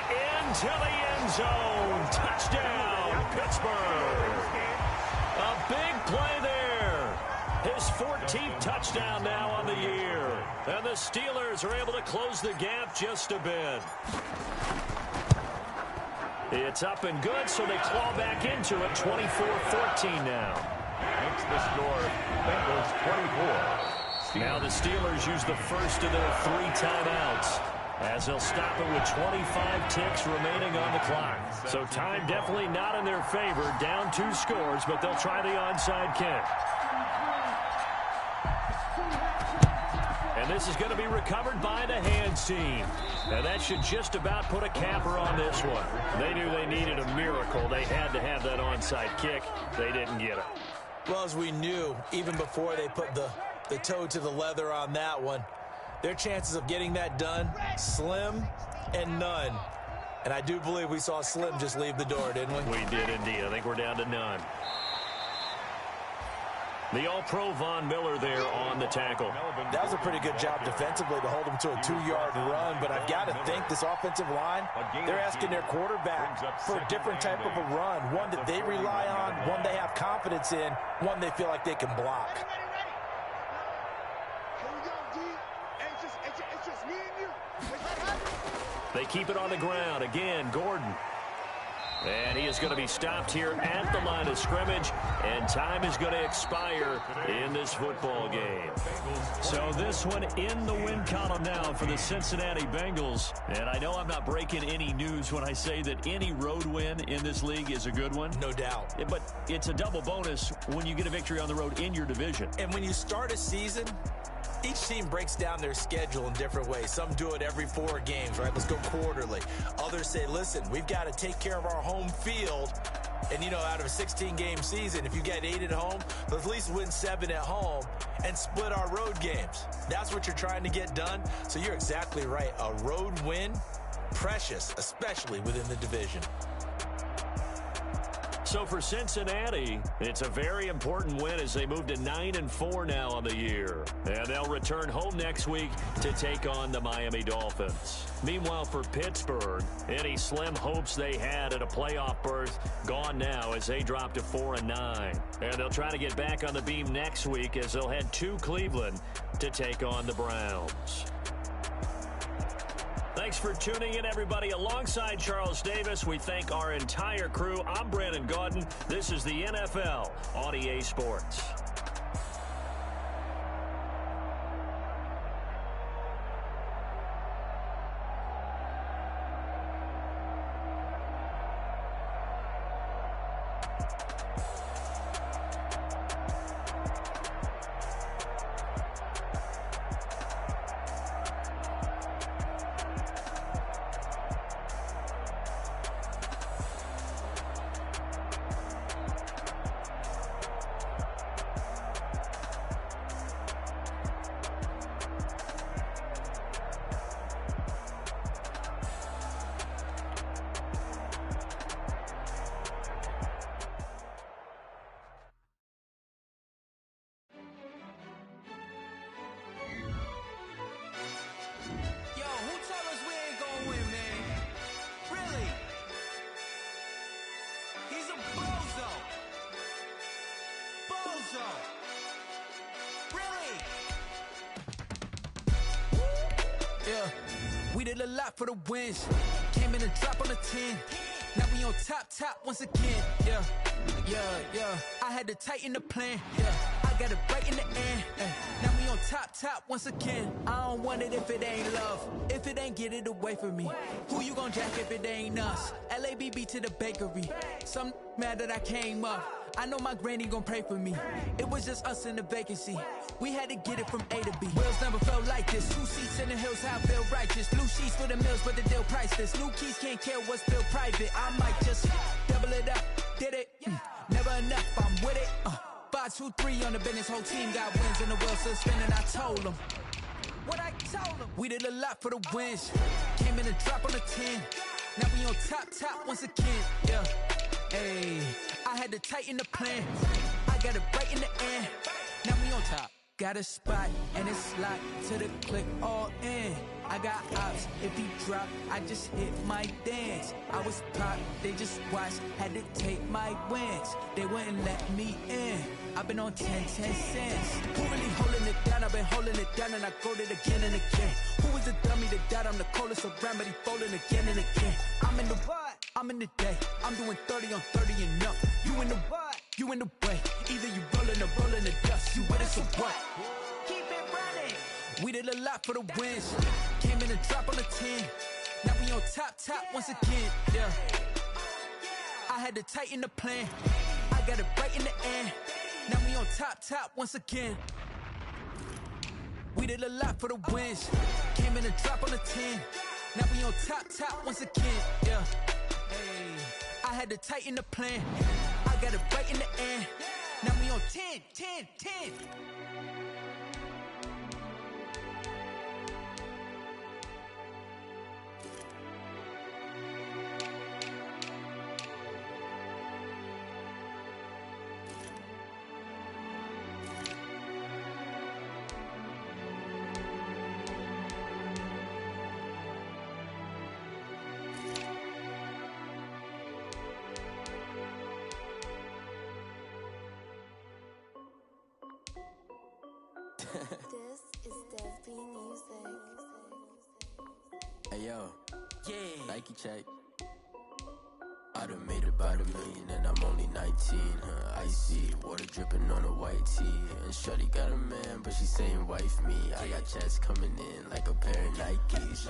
into the end zone. Touchdown, Pittsburgh. A big play there. His 14th touchdown now on the year. And the Steelers are able to close the gap just a bit. It's up and good, so they claw back into it. 24-14 now. Makes the score Bengals 24. Now the Steelers use the first of their 3 timeouts, as they'll stop it with 25 ticks remaining on the clock. So time definitely not in their favor. Down 2 scores, but they'll try the onside kick. And this is going to be recovered by the hands team. And that should just about put a capper on this one. They knew they needed a miracle. They had to have that onside kick. They didn't get it. Well, as we knew, even before they put the toe to the leather on that one, their chances of getting that done, slim and none. And I do believe we saw Slim just leave the door, didn't we? We did indeed. I think we're down to none. The All-Pro Von Miller there on the tackle. That was a pretty good job defensively to hold him to a 2-yard run, but I've got to think this offensive line, they're asking their quarterback for a different type of a run, one that they rely on, one they have confidence in, one they feel like they can block. They keep it on the ground. Again, Gordon. And he is going to be stopped here at the line of scrimmage, and time is going to expire in this football game. So this one in the win column now for the Cincinnati Bengals. And I know I'm not breaking any news when I say that any road win in this league is a good one. No doubt. But it's a double bonus when you get a victory on the road in your division. And when you start a season, each team breaks down their schedule in different ways. Some do it every 4 games, right? Let's go quarterly. Others say, listen, we've got to take care of our home field. And, you know, out of a 16-game season, if you get 8 at home, let's at least win 7 at home and split our road games. That's what you're trying to get done. So you're exactly right. A road win, precious, especially within the division. So for Cincinnati, it's a very important win as they move to 9-4 now on the year. And they'll return home next week to take on the Miami Dolphins. Meanwhile, for Pittsburgh, any slim hopes they had at a playoff berth gone now as they drop to 4-9. And they'll try to get back on the beam next week as they'll head to Cleveland to take on the Browns. Thanks for tuning in, everybody. Alongside Charles Davis, we thank our entire crew. I'm Brandon Gaudin. This is the NFL on EA Sports. We did a lot for the wins. Came in and drop on the 10. Now we on top once again. Yeah. I had to tighten the plan. Yeah. I got it right in the end. Now we on top once again. I don't want it if it ain't love. If it ain't, get it away from me. Who you gon' jack if it ain't us? LABB to the bakery. Some mad that I came up. I know my granny gon' pray for me. It was just us in the vacancy. We had to get it from A to B. Wheels never felt like this. 2 seats in the hills, how I feel righteous. Blue sheets for the mills, but the deal priceless. New keys can't care what's still private. I might just double it up. Did it? Never enough, I'm with it. 5, 2, 3 on the business. Whole team got wins and the wheels still spinning. I told them what I told them. We did a lot for the wins. Came in and drop on the 10. Now we on top once again. Yeah. Hey, I had to tighten the plan. I got it right in the end. Now we on top. Got a spot and it's locked to the click all in. I got ops, if he drop, I just hit my dance. I was pop, they just watched, had to take my wins. They wouldn't let me in. I've been on 10 cents. Who really holding it down? I've been holding it down and I go it again and again. Who was the dummy that died? I'm the coldest around, but he folding again and again. I'm in the what? I'm in the day, I'm doing 30 on 30 and up. You in the what? You in the way. Either you rolling the dust. You with us or what? Keep it running. We did a lot for the wins. Came in and drop on the 10. Now we on top once again. Yeah. I had to tighten the plan. I got it right in the end. Now we on top once again. We did a lot for the wins. Came in and drop on the 10. Now we on top once again. Yeah. Hey. I had to tighten the plan. I got it right in the end. Now we on 10. This is Dev Music. Hey yo, yeah. Nike check. I done made about $1 million and I'm only 19. Icy water dripping on a white tee. And shorty got a man, but she saying wife me. I got checks coming in like a pair of Nikes.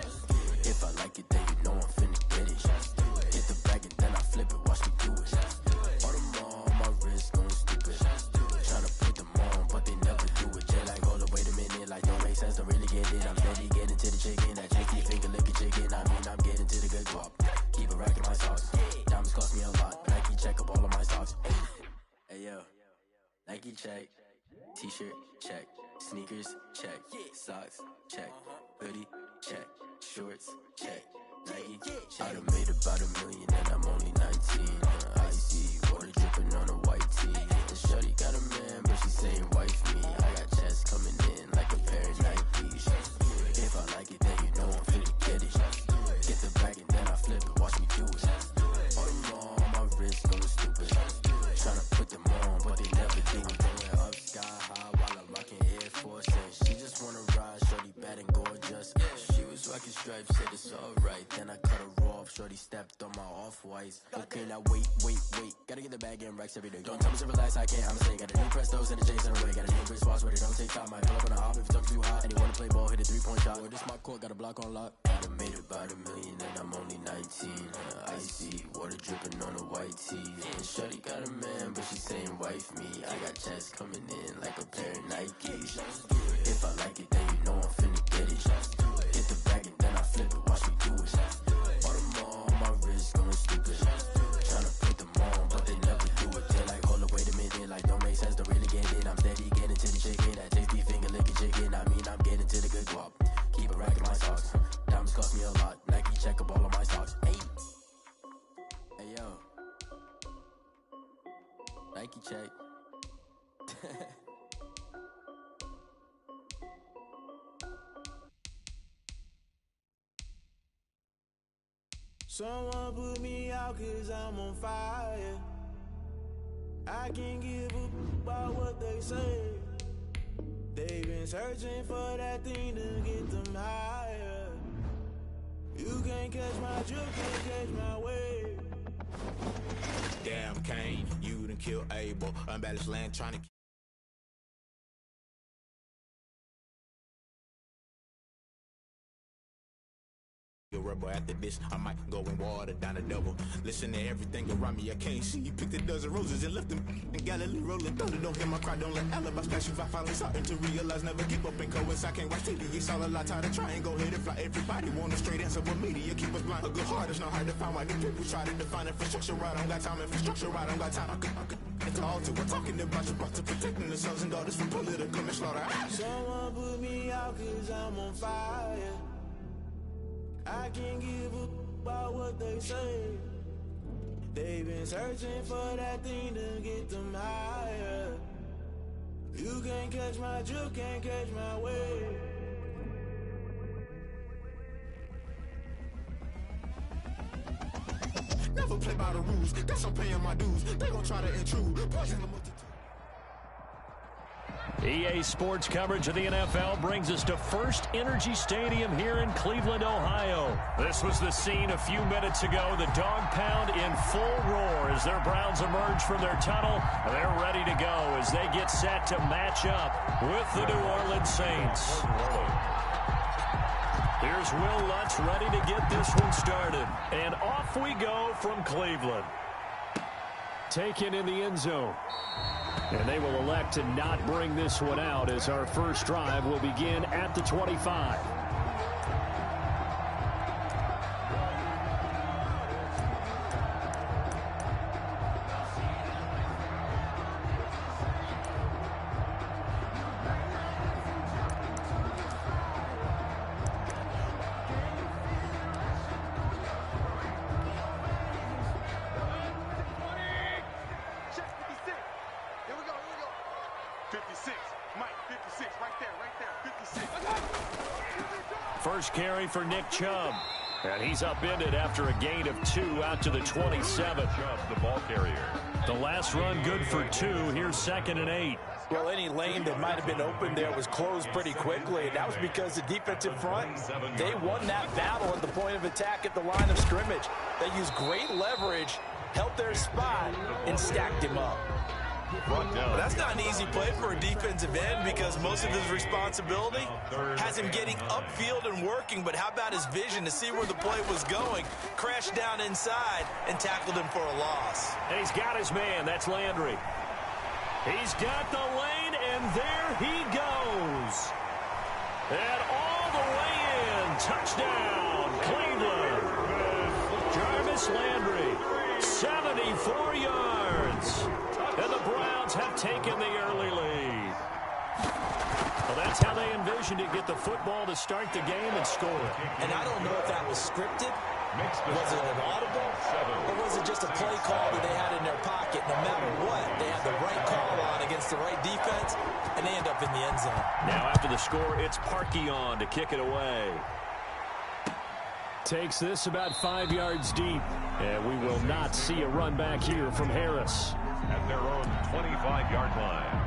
If I like it, then you know I'm finna get it. Hit the bag and then I flip it. Watch me do it. All them on my wrist going stupid. Tryna put them on, but they never do it. Jay like, hold up, wait a minute. Like, don't make sense, don't really get it. I'm steady getting to the chicken. That chicky finger licking chicken. I mean, I'm getting to the good guap. Keep it racking my sauce. Diamonds cost me a lot. Nike check up all of my stocks. Hey yo, Nike check. T-shirt check. Sneakers check. Socks check. Hoodie check. Shorts check. Nike I done made about $1 million and I'm only 19. Icy water dripping on a white tee. And shorty got a man, but she saying wife me. I got checks coming in like a pair of Nikes. If I like it, then you know I'm finna get it. Get the bag and then I flip it. Watch me do it. All them on my wrist going stupid. Tryna put them on, but they never do it. Going up sky high while I'm rocking Air Force. And she just wanna ride, shorty bad and gorgeous. She was rocking stripes, said it's alright. Then I cut her off, shorty stepped on my off-whites. Okay, now wait. Gotta get the bag and racks every day. Don't tell me to relax, I can't, I'ma say. Got a new Prestos and a J's in a way. Got a new wrist watch, but it don't take time. Might pull up on a hop if it talks too hot. And you wanna play ball, hit a 3-point shot. Or this my court, got a block on lock. I done made about $1 million and I'm only 19. Icy water dripping on a white tee. And shorty got a man, but she saying wife me. I got checks coming in like a pair of Nikes. If I like it, then you know I'm finna get it. Hit the bag and then I flip it. Watch me do it. All them on my wrist going stupid. Tryna put them on, but they never do it. They're like, hold up, wait a minute. Like, don't make sense, don't really get it. I'm steady getting to the chicken. That tasty finger licking chicken. I mean, I'm getting to the good guap. Keep it racking my socks. Diamonds cost me a lot. Nike check up all of my stocks. Hey yo, Nike check. Someone put me out 'cause I'm on fire. I can't give a about what they say. They've been searching for that thing to get them higher. You can't catch my drift, can't catch my wave. Damn, Kane, you done killed Abel. Unbalanced land trying to a rebel. After this, I might go and water down the double. Listen to everything around me, I can't see. Picked a dozen roses and left them in Galilee rolling thunder. Don't hear my cry, don't let alibis pass you. I finally starting to realize, never give up and coincide. I can't watch TV, it's all a lot. Tired of trying, go ahead and fly. Everybody want a straight answer, but media keep us blind. A good heart is not hard to find. Why do people try to define infrastructure right? I don't got time, infrastructure right, I don't got time. I could it's all to we're talking about you, about to protecting the sons and daughters from political and slaughter. Someone put me out 'cause I'm on fire. I can't give a about what they say. They've been searching for that thing to get them higher. You can't catch my drift, can't catch my wave. never play by the rules. Guess I'm paying my dues. They gon' try to intrude. Poison the multitude. EA Sports coverage of the NFL brings us to First Energy Stadium here in Cleveland, Ohio. This was the scene a few minutes ago. The dog pound in full roar as their Browns emerge from their tunnel. They're ready to go as they get set to match up with the New Orleans Saints. Here's Will Lutz ready to get this one started. And off we go from Cleveland. Taken in the end zone. And they will elect to not bring this one out as our first drive will begin at the 25. First carry for Nick Chubb. And he's upended after a gain of 2 out to the 27. Chubb, the ball carrier. The last run good for 2. Here's 2nd and 8. Well, any lane that might have been open there was closed pretty quickly. And that was because the defensive front, they won that battle at the point of attack at the line of scrimmage. They used great leverage, held their spot, and stacked him up. Well, that's not an easy play for a defensive end because most of his responsibility has him getting upfield and working, but how about his vision to see where the play was going, crashed down inside, and tackled him for a loss. And he's got his man. That's Landry. He's got the lane, and there he goes. And all the way in. Touchdown, Cleveland. Jarvis Landry, 74 yards. And the Browns have taken the early lead. Well, that's how they envisioned it, get the football to start the game and score. And I don't know if that was scripted, was it an audible, or was it just a play call that they had in their pocket? No matter what, they had the right call on against the right defense, and they end up in the end zone. Now after the score, it's Parkey on to kick it away. Takes this about 5 yards deep, and we will not see a run back here from Harris. At their own 25-yard line.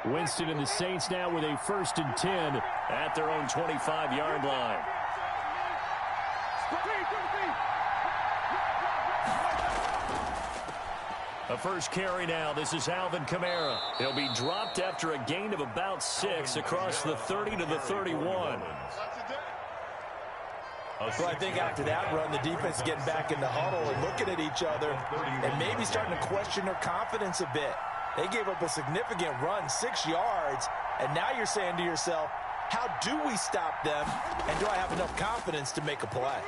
Winston and the Saints now with a 1st and 10 at their own 25-yard line. A first carry now. This is Alvin Kamara. He'll be dropped after a gain of about 6 across the 30 to the 31. Well, I think after that run, the defense is getting back in the huddle and looking at each other and maybe starting to question their confidence a bit. They gave up a significant run, 6 yards, and now you're saying to yourself, how do we stop them, and do I have enough confidence to make a play?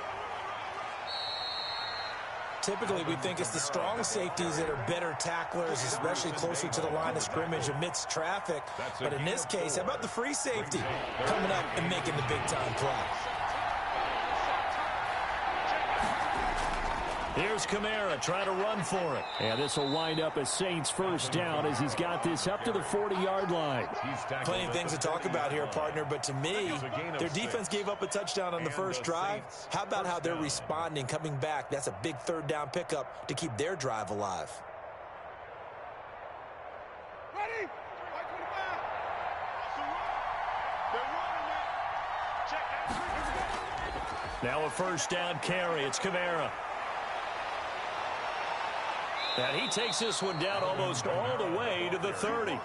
Typically, we think it's the strong safeties that are better tacklers, especially closer to the line of scrimmage amidst traffic. But in this case, how about the free safety coming up and making the big-time play? Here's Kamara trying to run for it. And this will wind up a Saints first down as he's got this up to the 40-yard line. Plenty of things to talk about here, partner, but to me, their defense gave up a touchdown on the first drive. How about how they're responding, coming back? That's a big 3rd down pickup to keep their drive alive. Ready? Now a first down carry. It's Kamara. And he takes this one down almost all the way to the 30.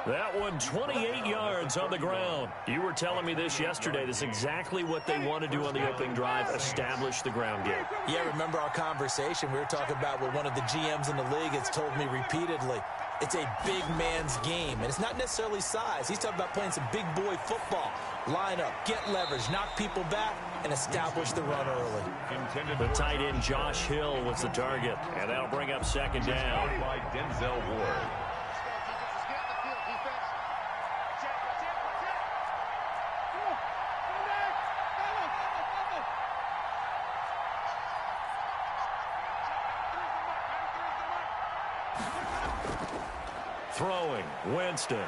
That one 28 yards on the ground. You were telling me this yesterday. This is exactly what they want to do on the opening drive, establish the ground game. Yeah, remember our conversation? We were talking about what one of the GMs in the league has told me repeatedly. It's a big man's game, and it's not necessarily size. He's talking about playing some big boy football. Line up, get leverage, knock people back, and establish the run early. The tight end Josh Hill was the target, and that'll bring up second down. By Denzel Ward. Throwing, Winston.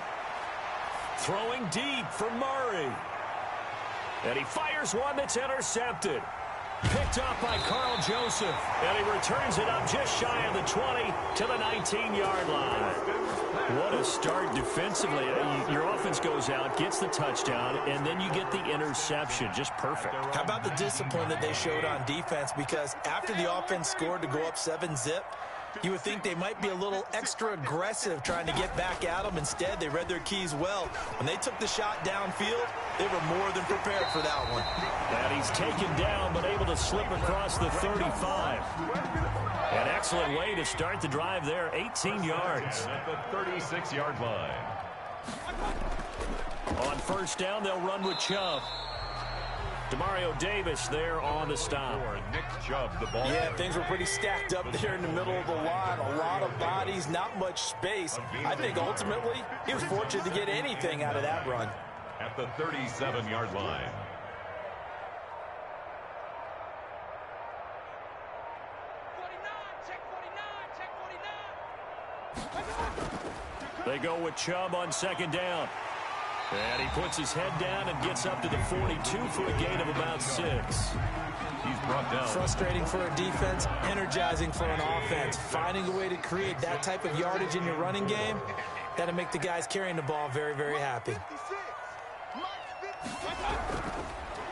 Throwing deep for Murray. And he fires one that's intercepted. Picked up by Carl Joseph. And he returns it up just shy of the 20 to the 19-yard line. What a start defensively. Your offense goes out, gets the touchdown, and then you get the interception. Just perfect. How about the discipline that they showed on defense? Because after the offense scored to go up 7-zip, you would think they might be a little extra aggressive trying to get back at them. Instead, they read their keys well. When they took the shot downfield, they were more than prepared for that one. And he's taken down, but able to slip across the 35. An excellent way to start the drive there, 18 yards. At the 36-yard line. On first down, they'll run with Chubb. Demario Davis there on the stop. Nick Chubb, the ball. Yeah, things were pretty stacked up there in the middle of the line. A lot of bodies, not much space. I think ultimately he was fortunate to get anything out of that run. At the 37-yard line. They go with Chubb on second down. And he puts his head down and gets up to the 42 for a gain of about 6. He's brought down. Frustrating for a defense, energizing for an offense. Finding a way to create that type of yardage in your running game, that'll make the guys carrying the ball very, very happy.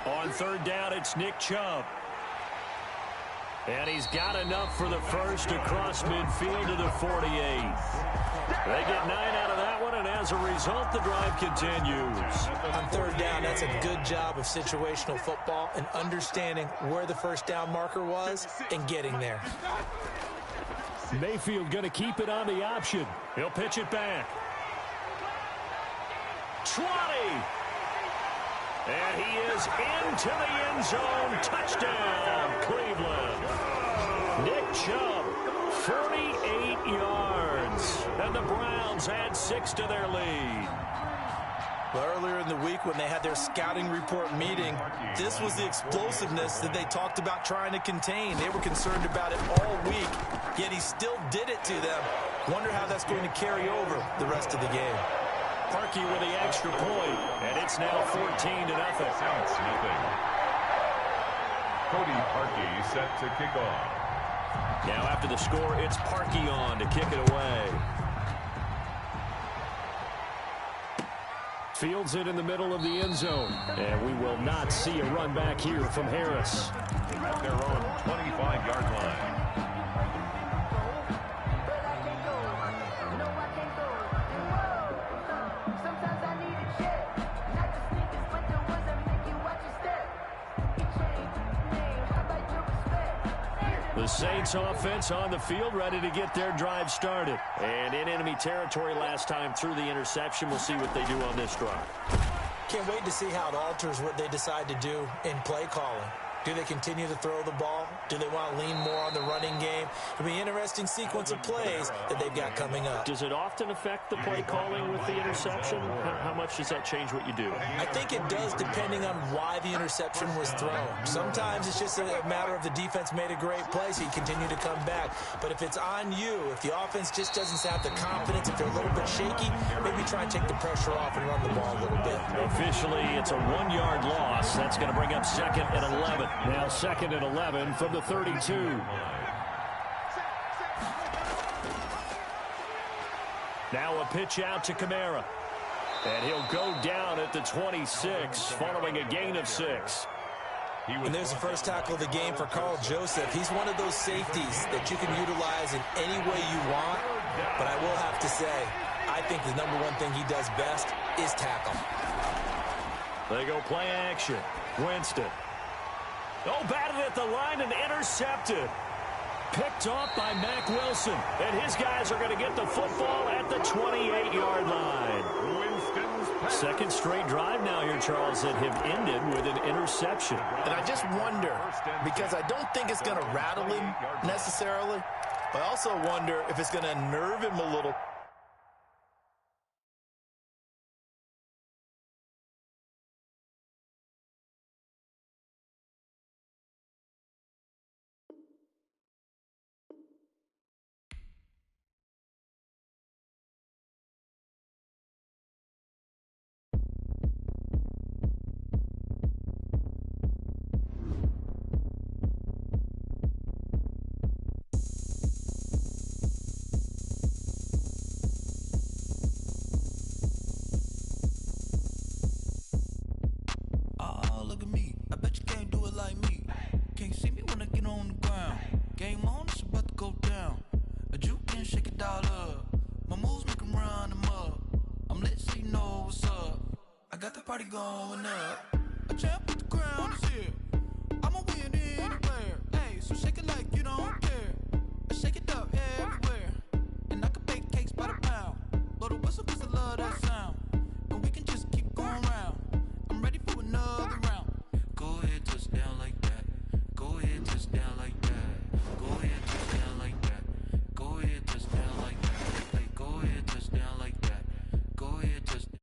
On third down, it's Nick Chubb. And he's got enough for the first across midfield to the 48. They get 9 out of that one, and as a result, the drive continues. On third down, that's a good job of situational football and understanding where the first down marker was and getting there. Mayfield going to keep it on the option. He'll pitch it back. 20. And he is into the end zone. Touchdown, Cleveland. Nick Chubb, 48 yards. And the Browns add 6 to their lead. Well, earlier in the week when they had their scouting report meeting, this was the explosiveness that they talked about trying to contain. They were concerned about it all week, yet he still did it to them. Wonder how that's going to carry over the rest of the game. Parkey with the extra point, and it's now 14-0. Cody Parkey set to kick off. Now after the score, it's Parkey on to kick it away. Fields it in the middle of the end zone, and we will not see a run back here from Harris. At their own 25-yard line. The Saints offense on the field, ready to get their drive started. And in enemy territory last time through the interception. We'll see what they do on this drive. Can't wait to see how it alters what they decide to do in play calling. Do they continue to throw the ball? Do they want to lean more on the running game? It'll be an interesting sequence of plays that they've got coming up. Does it often affect the play calling with the interception? How much does that change what you do? I think it does depending on why the interception was thrown. Sometimes it's just a matter of the defense made a great play, so you continue to come back. But if it's on you, if the offense just doesn't have the confidence, if they're a little bit shaky, maybe try and take the pressure off and run the ball a little bit. Officially, it's a 1-yard loss. That's going to bring up 2nd and 11. Now 2nd and 11 from the 32. Now a pitch out to Kamara. And he'll go down at the 26 following a gain of 6. And there's the first tackle of the game for Carl Joseph. He's one of those safeties that you can utilize in any way you want. But I will have to say, I think the number one thing he does best is tackle. They go play action. Winston. Oh, batted at the line and intercepted. Picked off by Mack Wilson. And his guys are going to get the football at the 28-yard line. Second straight drive now here, Charles, that have ended with an interception. And I just wonder, because I don't think it's going to rattle him necessarily, but I also wonder if it's going to nerve him a little. Party going up. A champ with the crown is here. I'ma win anywhere. Hey, so shake it like you don't care. Shake it up everywhere. And I can bake cakes by the pound. Blow the whistle 'cause I love that sound. And we can just keep going round. I'm ready for another round. Go ahead, touchdown like that. Go ahead, touchdown like that. Go ahead, touchdown like that. Go ahead, touchdown like that. Hey, go ahead, touchdown like that. Go ahead, touchdown.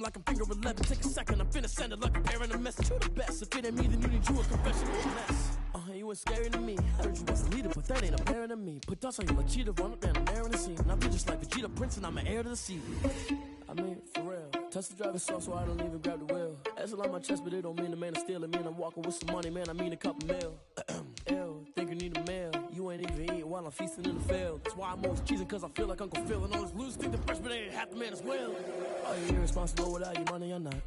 like I'm finger 11. Take a second, I'm finna send it like a parent a message to the best. If it ain't me, then you need you a confession. You ain't scary to me. I heard you was a leader, but that ain't apparent to me. Put dust on you like cheetah, run up and I'm there in the scene. And I be just like Vegeta Prince and I'm an heir to the sea. I mean, for real. Touch the driver's soft so I don't even grab the wheel. That's on my chest, but it don't mean the man is stealing. Mean I'm walking with some money, man, I mean a couple mil. Ew, think you need a meal. You ain't even eating while I'm feasting in the field. That's why I'm always cheesing, cause I feel like Uncle Phil. And all those losers think the freshman ain't half the man as well. Are you irresponsible without your money or not?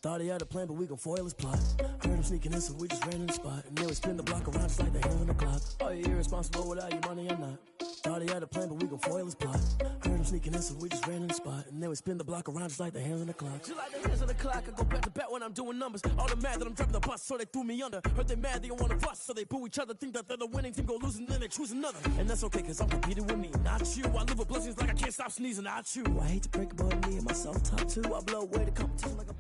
Thought he had a plan, but we gon' foil his plot. Heard him sneaking in, so we just ran in the spot. And then we spin the block around just like the hand on the clock. Are you irresponsible without your money or not? Thought he had a plan, but we gon' foil his plot. Heard him sneaking in, so we just ran in the spot. And then we spin the block around just like the hands on the clock. Just like the hands on the clock, I go back to back when I'm doing numbers. All the mad that I'm driving the bus, so they threw me under. Heard they mad, they don't wanna fuss, so they boo each other. Think that they're the winning team, go losing, then they choose another. And that's okay, cause I'm competing with me, not you. I live with blessings like I can't stop sneezing, not you. I hate to break it, but me and myself top two. I blow away the competition like a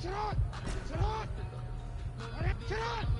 Shut on! Shut on! Shut on!